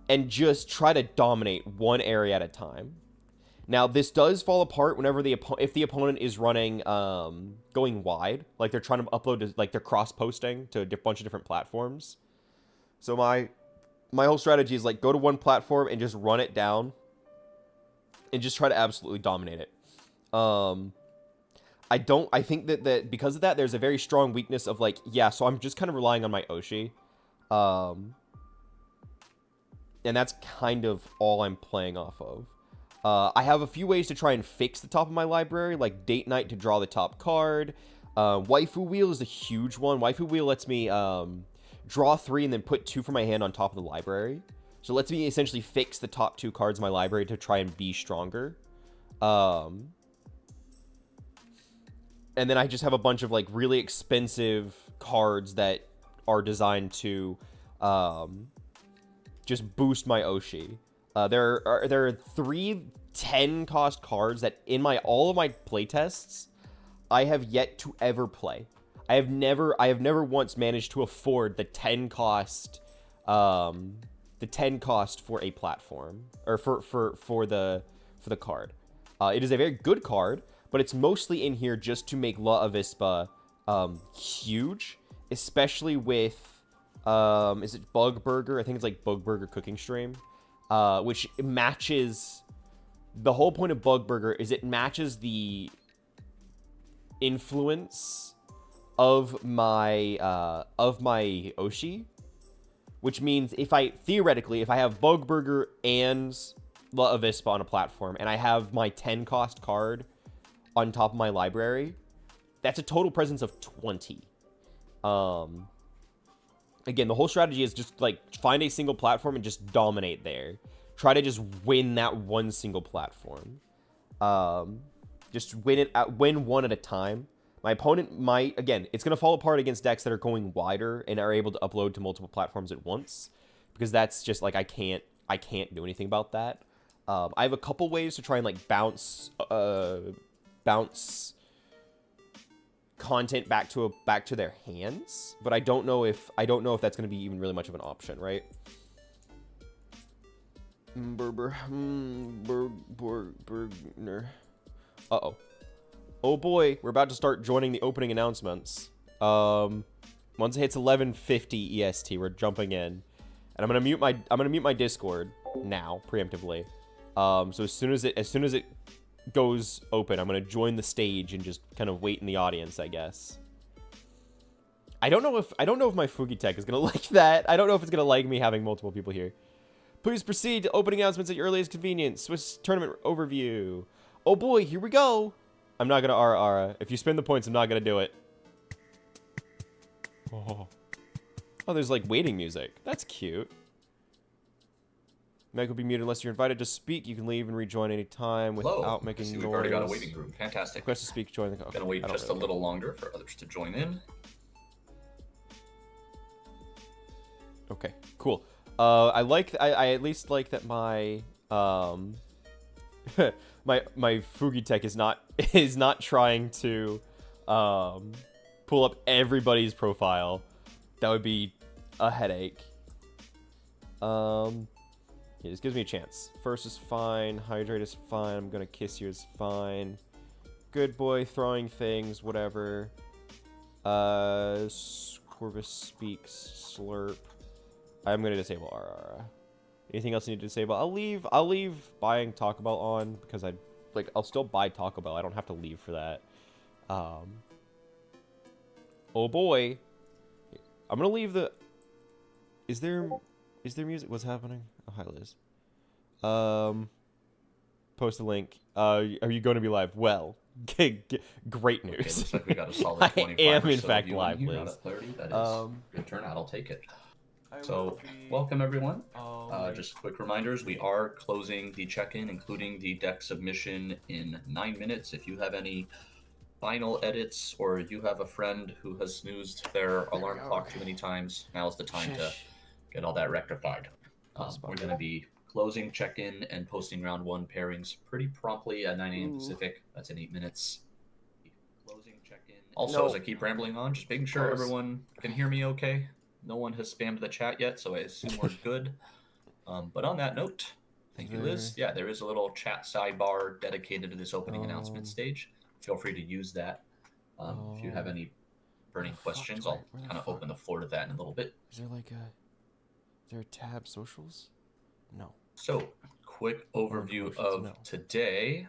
and just try to dominate one area at a time. Now, this does fall apart whenever if the opponent is running, going wide, like they're trying to upload, like they're cross-posting to a bunch of different platforms. So my whole strategy is like go to one platform and just run it down, and just try to absolutely dominate it. I think that because of that, there's a very strong weakness of like, yeah, so I'm just kind of relying on my Oshi. And that's kind of all I'm playing off of. I have a few ways to try and fix the top of my library, like Date Night to draw the top card. Waifu Wheel is a huge one. Waifu Wheel lets me draw 3 and then put 2 from my hand on top of the library. So it lets me essentially fix the top 2 cards in my library to try and be stronger. And then I just have a bunch of like really expensive cards that are designed to just boost my Oshi. There are 3 10-cost cards that in all of my playtests I have yet to ever play. I have never once managed to afford the 10 cost for a platform, or for the card. It is a very good card, but it's mostly in here just to make La Avispa huge, especially with is it Bug Burger? I think it's like Bug Burger Cooking Stream. Which matches the whole point of Bug Burger is it matches the influence of my Oshi, which means if I have Bug Burger and La Avispa on a platform and I have my 10 cost card on top of my library, that's a total presence of 20. Again, the whole strategy is just like find a single platform and just dominate there. Try to just win that one single platform. Just win one at a time. My opponent might, again, it's going to fall apart against decks that are going wider and are able to upload to multiple platforms at once, because that's just like I can't do anything about that. I have a couple ways to try and like bounce content back to their hands, but I don't know if that's going to be even really much of an option, right? Uh-oh. Oh boy, we're about to start joining the opening announcements. Once it hits 11:50 EST, we're jumping in. And I'm gonna mute my Discord now, preemptively. So as soon as it goes open, I'm gonna join the stage and just kind of wait in the audience, I guess. I don't know if my Fugitech is gonna like that. I don't know if it's gonna like me having multiple people here. Please proceed to opening announcements at your earliest convenience. Swiss tournament overview. Oh boy, here we go. I'm not gonna Ara. If you spend the points, I'm not gonna do it. Oh, there's like waiting music. That's cute. Mic will be muted unless you're invited to speak. You can leave and rejoin anytime without making noise.
We've already got a waiting room. Fantastic.
Request to speak. Join the. Okay.
Gonna wait just a little longer for others to join in.
Okay. Cool. I at least like that my my Fugitech is not trying to pull up everybody's profile. That would be a headache. Yeah, this gives me a chance. First is fine. Hydrate is fine. I'm gonna kiss you is fine. Good boy, throwing things, whatever. Corvus speaks, slurp. I'm gonna disable RR. Anything else I need to disable? I'll leave buying Taco Bell on because I'll still buy Taco Bell. I don't have to leave for that. Oh boy. I'm gonna leave the. Is there music? What's happening? Oh, hi Liz. Post a link. Are you going to be live? Well, great news.
Okay, looks like we got a solid 25
I am in
so
fact
viewing
live,
here
Liz.
out of 30. That is good turnout. I'll take it. So, welcome everyone. Just quick reminders, we are closing the check-in, including the deck submission, in 9 minutes. If you have any final edits, or you have a friend who has snoozed their alarm clock too many times, now's the time to get all that rectified. We're going to be closing check-in and posting round 1 pairings pretty promptly at 9 a.m. Pacific. That's in 8 minutes. Closing check-in. Also, as I keep rambling on, just making sure everyone can hear me okay. No one has spammed the chat yet, so I assume we're good. But on that note, thank you, Liz. Yeah, there is a little chat sidebar dedicated to this opening announcement stage. Feel free to use that. If you have any burning questions, I'll kind of open the floor to that in a little bit.
Is there a tab socials? No.
So, quick overview of today.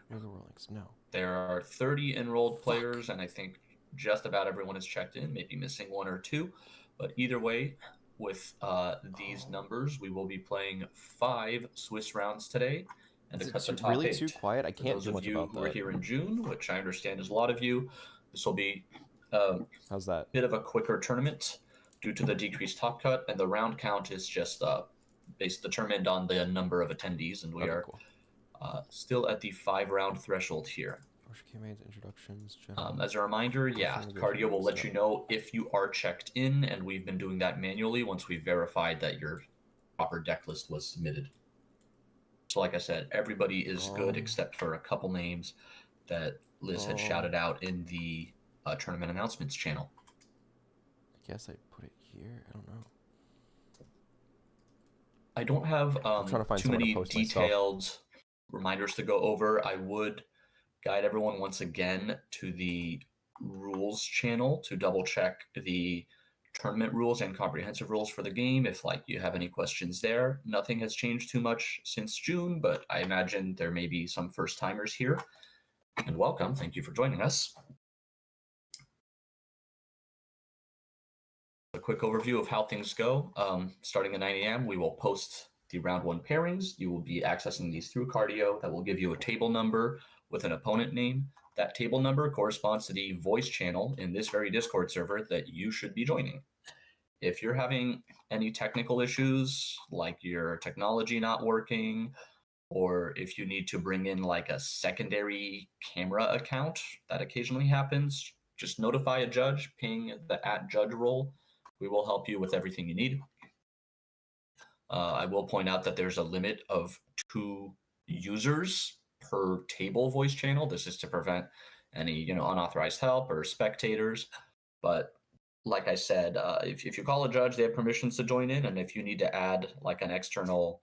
No.
There are 30 enrolled players, and I think just about everyone is checked in, maybe missing 1 or 2. But either way, with these numbers, we will be playing 5 Swiss rounds today. And to cut the top
really
8.
Too quiet? I can't do much about that.
Those of you who are here in June, which I understand is a lot of you, this will be
how's that?
Bit of a quicker tournament due to the decreased top cut, and the round count is just determined on the number of attendees, and we are still at the 5-round threshold here.
Introductions,
as a reminder, Cardio will let you know if you are checked in, and we've been doing that manually once we've verified that your proper deck list was submitted. So like I said, everybody is good except for a couple names that Liz had shouted out in the tournament announcements channel.
I guess I put it here. I don't know.
I don't have too many detailed reminders to go over. I would guide everyone once again to the rules channel to double check the tournament rules and comprehensive rules for the game if you have any questions there. Nothing has changed too much since June, but I imagine there may be some first timers here. And welcome, thank you for joining us. A quick overview of how things go. Starting at 9 a.m., we will post the round 1 pairings. You will be accessing these through Cardio. That will give you a table number with an opponent name. That table number corresponds to the voice channel in this very Discord server that you should be joining. If you're having any technical issues, like your technology not working, or if you need to bring in a secondary camera account, that occasionally happens, just notify a judge, ping the @judge role. We will help you with everything you need. I will point out that there's a limit of 2 users per table voice channel. This is to prevent any unauthorized help or spectators. But like I said, if you call a judge, they have permissions to join in, and if you need to add an external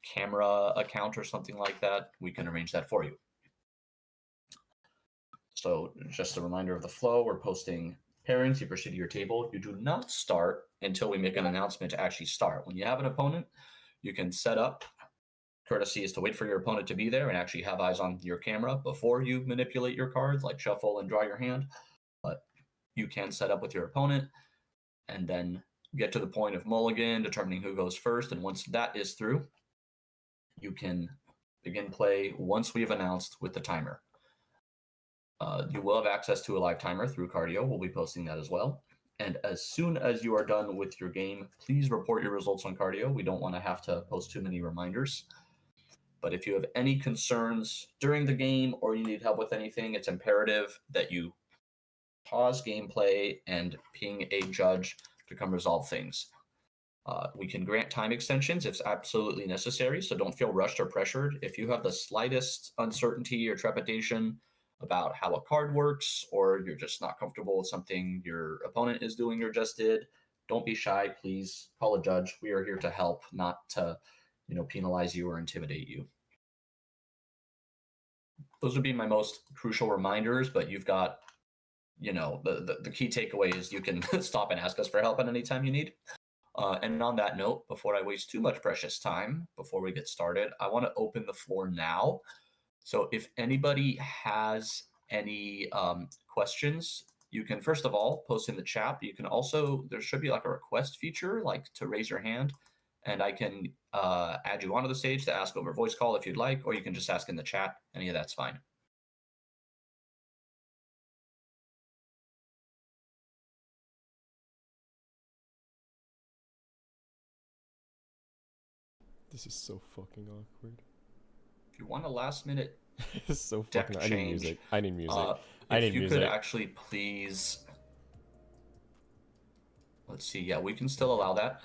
camera account or something like that, we can arrange that for you. So just a reminder of the flow. We're posting pairings. You proceed to your table. You do not start until we make an announcement to actually start. When you have an opponent, you can set up. Courtesy is to wait for your opponent to be there and actually have eyes on your camera before you manipulate your cards, like shuffle and draw your hand. But you can set up with your opponent and then get to the point of mulligan, determining who goes first. And once that is through, you can begin play once we've announced with the timer. You will have access to a live timer through Cardio. We'll be posting that as well. And as soon as you are done with your game, please report your results on Cardio. We don't want to have to post too many reminders. But if you have any concerns during the game or you need help with anything, it's imperative that you pause gameplay and ping a judge to come resolve things. We can grant time extensions if it's absolutely necessary, so don't feel rushed or pressured. If you have the slightest uncertainty or trepidation about how a card works, or you're just not comfortable with something your opponent is doing or just did, don't be shy. Please call a judge. We are here to help, not to penalize you or intimidate you. Those would be my most crucial reminders, but you've got, the key takeaway is you can stop and ask us for help at any time you need. And on that note, before I waste too much precious time, before we get started, I want to open the floor now. So if anybody has any questions, you can first of all post in the chat. You can also, there should be a request feature, to raise your hand, and I can add you onto the stage to ask over voice call if you'd like, or you can just ask in the chat. Any of that's fine.
This is so fucking awkward.
If you want a last minute
it's so
fucking
I need music. I need music.
If you could actually please, let's see. Yeah, we can still allow that.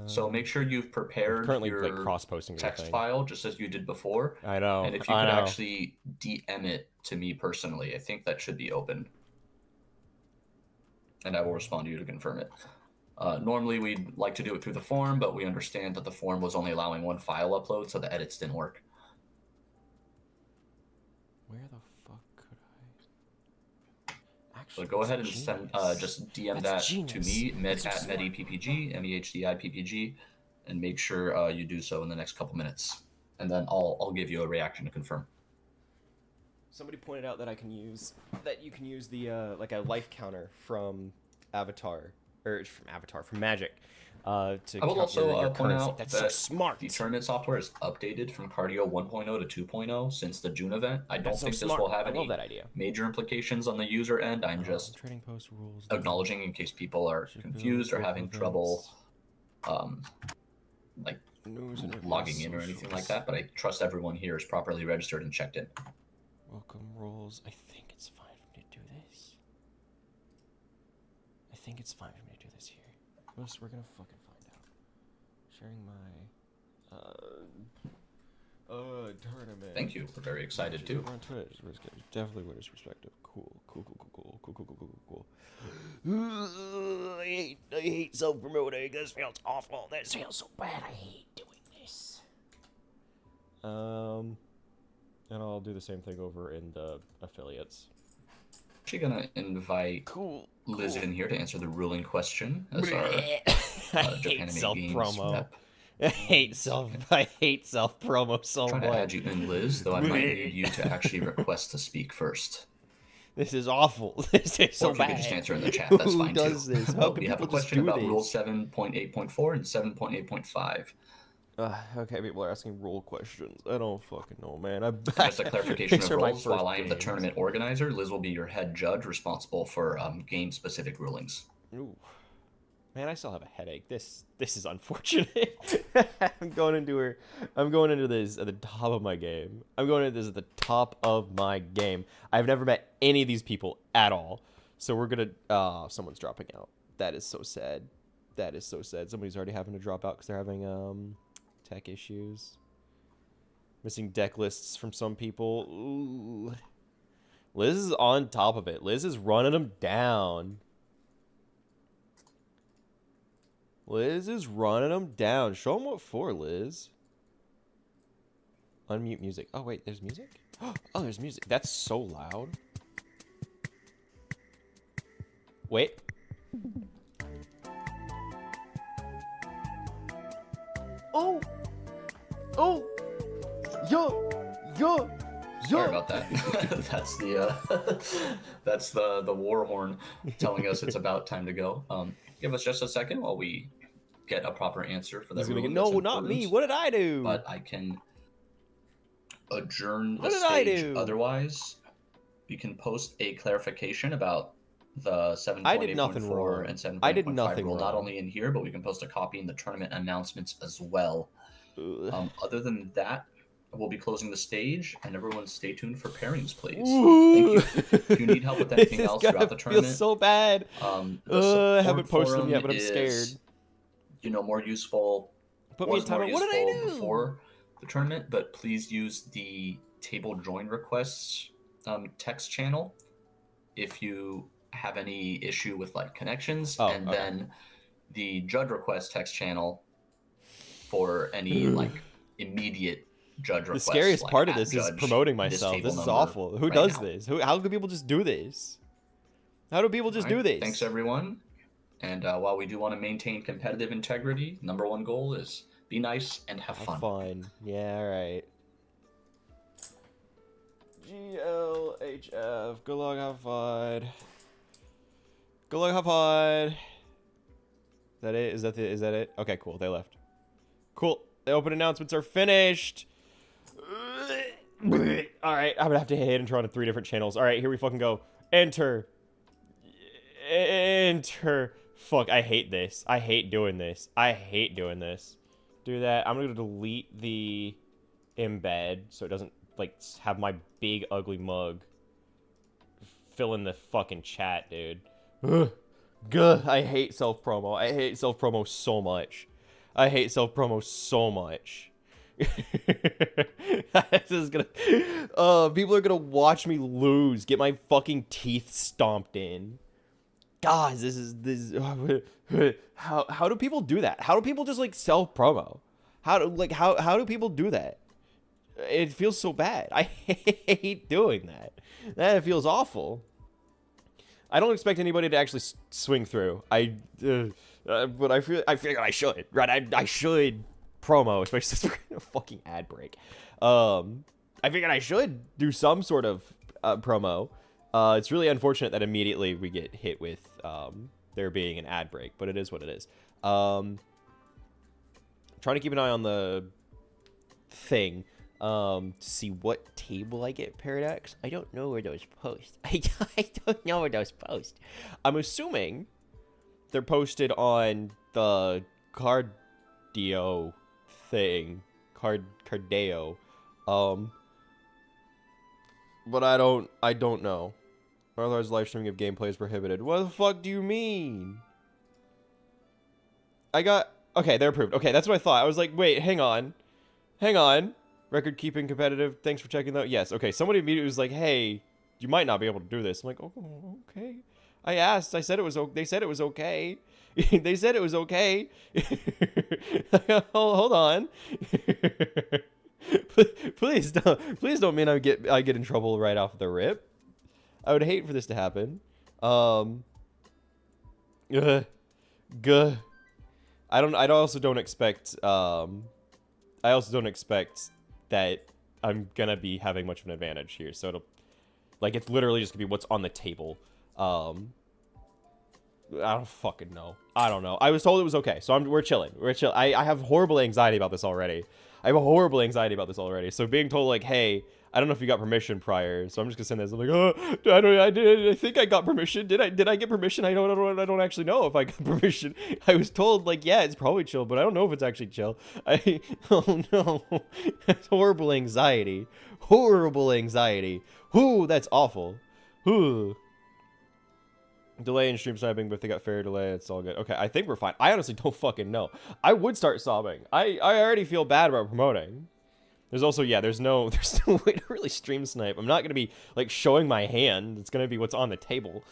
So make sure you've prepared
currently
your
like cross-posting
text
everything.
file just as you did before.
I know.
And if you could actually DM it to me personally, I think that should be open. And I will respond to you to confirm it. Normally, we'd like to do it through the form, but we understand that the form was only allowing one file upload, so the edits didn't work.
Where the fuck could I? Actually,
So go ahead and send, just DM that to me, medipppg, MEHDIPPG, and make sure you do so in the next couple minutes. And then I'll give you a reaction to confirm.
Somebody pointed out that you can use the like a life counter from Avatar, from Magic, to
I will also
your
point
currency.
out
That's
that
so smart.
the tournament software is updated from Cardio 1.0 to 2.0 since the June event. I don't think this will have any major implications on the user end. I'm just
trading post rules
acknowledging in case people are confused or having trouble like logging in or anything like that, but I trust everyone here is properly registered and checked in.
Welcome rules. I think it's fine for me to do this. I think it's fine for me to do this here. We're gonna fucking find out. Sharing my tournament.
Thank you. We're very excited too.
We're on Twitch. Definitely winners perspective. Cool. I hate self-promoting. This feels awful. This feels so bad. I hate doing this. And I'll do the same thing over in the affiliates.
Actually gonna invite Liz in here to answer the ruling question as our
I hate self-promo. I hate self-promo so much.
I'm trying to add you in, Liz, though I might need you to actually request to speak first.
This is awful. This is so bad.
Or if you could just answer in the chat, that's fine too.
Who does this? How can
we have a question about Rule 7.8.4 and 7.8.5.
Okay, people are asking rule questions. I don't fucking know, man.
Just a clarification of rules. While I am the tournament organizer, Liz will be your head judge responsible for game-specific rulings.
Ooh. Man, I still have a headache. This is unfortunate. I'm going into this at the top of my game. I'm going into this at the top of my game. I've never met any of these people at all. So we're gonna someone's dropping out. That is so sad. That is so sad. Somebody's already having to drop out because they're having tech issues. Missing deck lists from some people. Ooh. Liz is on top of it. Liz is running them down. Liz is running them down. Show them what for, Liz. Unmute music. Oh, wait, there's music? Oh, there's music. That's so loud. Wait. Oh! Oh! Yo!
Sorry about that. That's the war horn telling us it's about time to go. Give us just a second while we get a proper answer for that.
No, not me. What did I do?
But I can adjourn the stage. Otherwise, we can post a clarification about the 7.8.4 and 7.8.5 rule, not only in here, but we can post a copy in the tournament announcements as well. Other than that, we'll be closing the stage, and everyone stay tuned for pairings, please. Thank you. If you need help with anything else throughout the tournament,
feels so bad. I haven't posted them yet, but I'm scared.
More useful.
Put me in time. What did I do
before the tournament? But please use the table join requests text channel if you have any issue with connections, and then the judge request text channel for any immediate judge requests.
The scariest part of this is promoting myself. This is awful. Who does this? How do people just do this? How do people just do this?
Thanks, everyone. And while we do want to maintain competitive integrity, number one goal is be nice and have fun.
Yeah, all right. GLHF. Good luck, have fun. Good luck, have fun. Is that it? Is that it? Okay, cool. They left. Cool. The open announcements are finished. All right, I'm gonna have to hit enter on 3 different channels. All right, here we fucking go. Enter. Fuck, I hate this. I hate doing this. Do that. I'm gonna delete the embed so it doesn't have my big ugly mug fill in the fucking chat, dude. Gah, I hate self-promo. I hate self-promo so much. I hate self-promo so much. This is gonna... people are gonna watch me lose. Get my fucking teeth stomped in. Guys, this how do people do that? How do people just like self-promo? How do people do that? It feels so bad. I hate doing that. That feels awful. I don't expect anybody to actually swing through. But I figure I should, right? I should promo, especially since we're in a fucking ad break. I figured I should do some sort of promo. It's really unfortunate that immediately we get hit with there being an ad break, but it is what it is. Trying to keep an eye on the thing to see what table I get Paradox. I don't know where those post. I don't know where those post. I'm assuming they're posted on the Cardio thing. Cardeo. But I don't know. Otherwise, live streaming of gameplay is prohibited. What the fuck do you mean? Okay, they're approved. Okay, that's what I thought. I was like, wait, hang on. Record keeping competitive. Thanks for checking that. Yes. Okay. Somebody immediately was like, hey, you might not be able to do this. I'm like, oh, okay. I asked. I said it was okay. They said it was okay. They said it was okay. Hold on. Please don't mean I get in trouble right off the rip. I would hate for this to happen. I also don't expect that I'm gonna be having much of an advantage here. So it'll, like, it's literally just gonna be what's on the table. I don't fucking know. I don't know. I was told it was okay, so we're chilling. I have horrible anxiety about this already. So being told, like, hey, I don't know if you got permission prior, so I'm just gonna send this. I'm like, oh, I think I got permission. Did I get permission? I don't actually know if I got permission. I was told, like, yeah, it's probably chill, but I don't know if it's actually chill. Oh no, that's horrible anxiety. Ooh, that's awful. Ooh. Delay in stream sniping, but if they got fair delay, it's all good. Okay, I think we're fine. I honestly don't fucking know. I would start sobbing. I already feel bad about promoting. There's also, yeah, there's no way to really stream snipe. I'm not going to be, like, showing my hand. It's going to be what's on the table.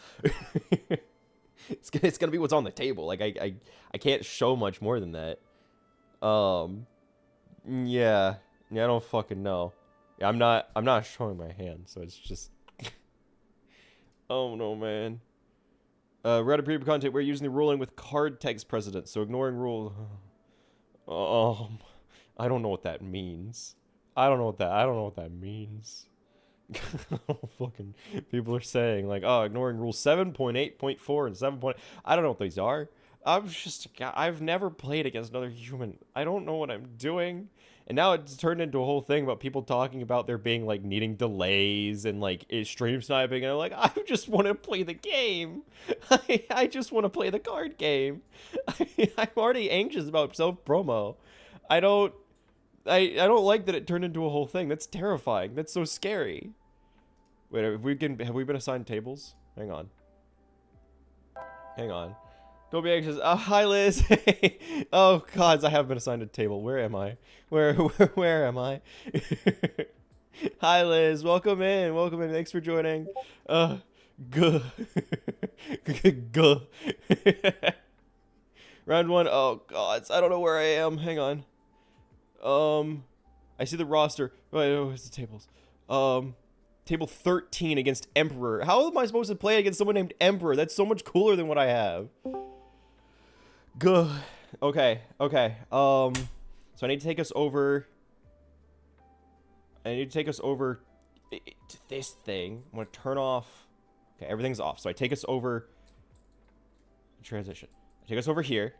It's going to be what's on the table. Like, I can't show much more than that. Yeah, I don't fucking know. Yeah, I'm not showing my hand, so it's just... Oh, no, man. Read a previous content. We're using the ruling with card text precedence, so ignoring rule... I don't know what that means. I don't know what that means. Fucking people are saying, like, oh, ignoring rule 7.8.4 and 7. I don't know what these are. I've never played against another human. I don't know what I'm doing. And now it's turned into a whole thing about people talking about there being, like, needing delays and, like, stream sniping. And I'm like, I just want to play the game. I just want to play the card game. I'm already anxious about self-promo. I don't like that it turned into a whole thing. That's terrifying. That's so scary. Wait, have we been assigned tables? Hang on. Don't be anxious. Oh, hi, Liz. Oh, gods, I have been assigned a table. Where am I? Where am I? Hi, Liz. Welcome in. Thanks for joining. Guh. Round 1. Oh, gods. I don't know where I am. Hang on. I see the roster. Wait, where's the tables? Table 13 against Emperor. How am I supposed to play against someone named Emperor? That's so much cooler than what I have. Good. Okay. So I need to take us over. To this thing. I'm gonna turn off. Okay, everything's off. So I take us over. Transition. I take us over here.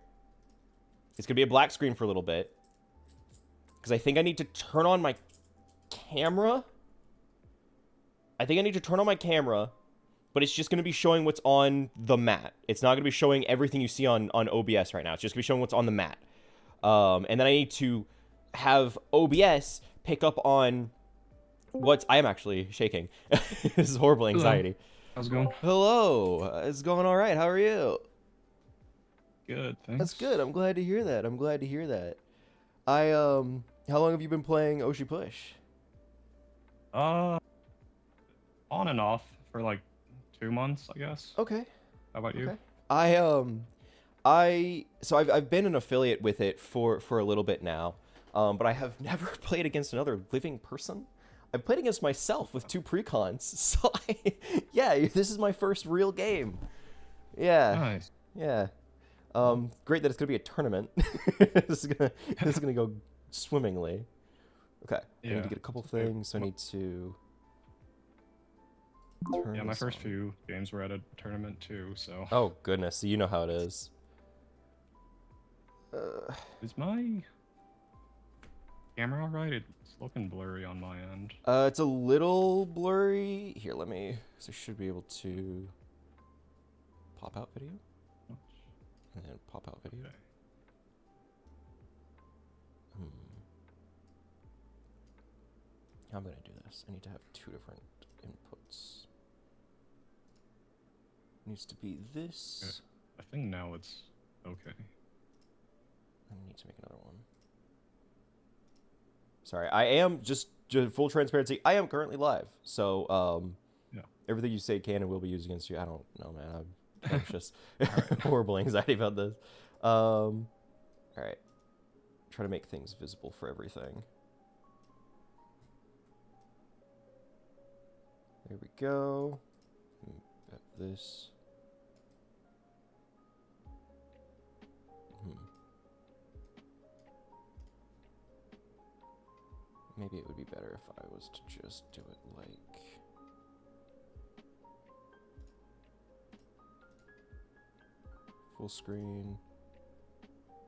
It's gonna be a black screen for a little bit. Because I think I need to turn on my camera. But it's just going to be showing what's on the mat. It's not going to be showing everything you see on OBS right now. It's just going to be showing what's on the mat. And then I need to have OBS pick up on I am actually shaking. This is horrible anxiety.
How's it going?
Hello. It's going all right. How are you?
Good, thanks.
That's good. I'm glad to hear that. I'm glad to hear that. How long have you been playing Oshi Push?
On and off for like 2 months, I guess.
Okay.
How about you?
So I've been an affiliate with it for a little bit now, but I have never played against another living person. I've played against myself with 2 precons, so yeah, this is my first real game. Yeah.
Nice.
Yeah. Great that it's gonna be a tournament. This is gonna go swimmingly. Okay. I need to get a couple things. So I need to.
Yeah, my first few games were at a tournament too, so.
Oh goodness, so you know how it is.
Is my camera alright? It's looking blurry on my end.
It's a little blurry. Here, let me. So I should be able to pop out video, and then pop out video.
Okay.
How I'm gonna do this? I need to have 2 different inputs. Needs to be this.
I think now it's okay.
I need to make another one. Sorry, I am just full transparency. I am currently live, so
yeah.
Everything you say can and will be used against you. I don't know, man. I'm just horrible anxiety about this. All right, try to make things visible for everything. There we go. Got this. Maybe it would be better if I was to just do it like... full screen.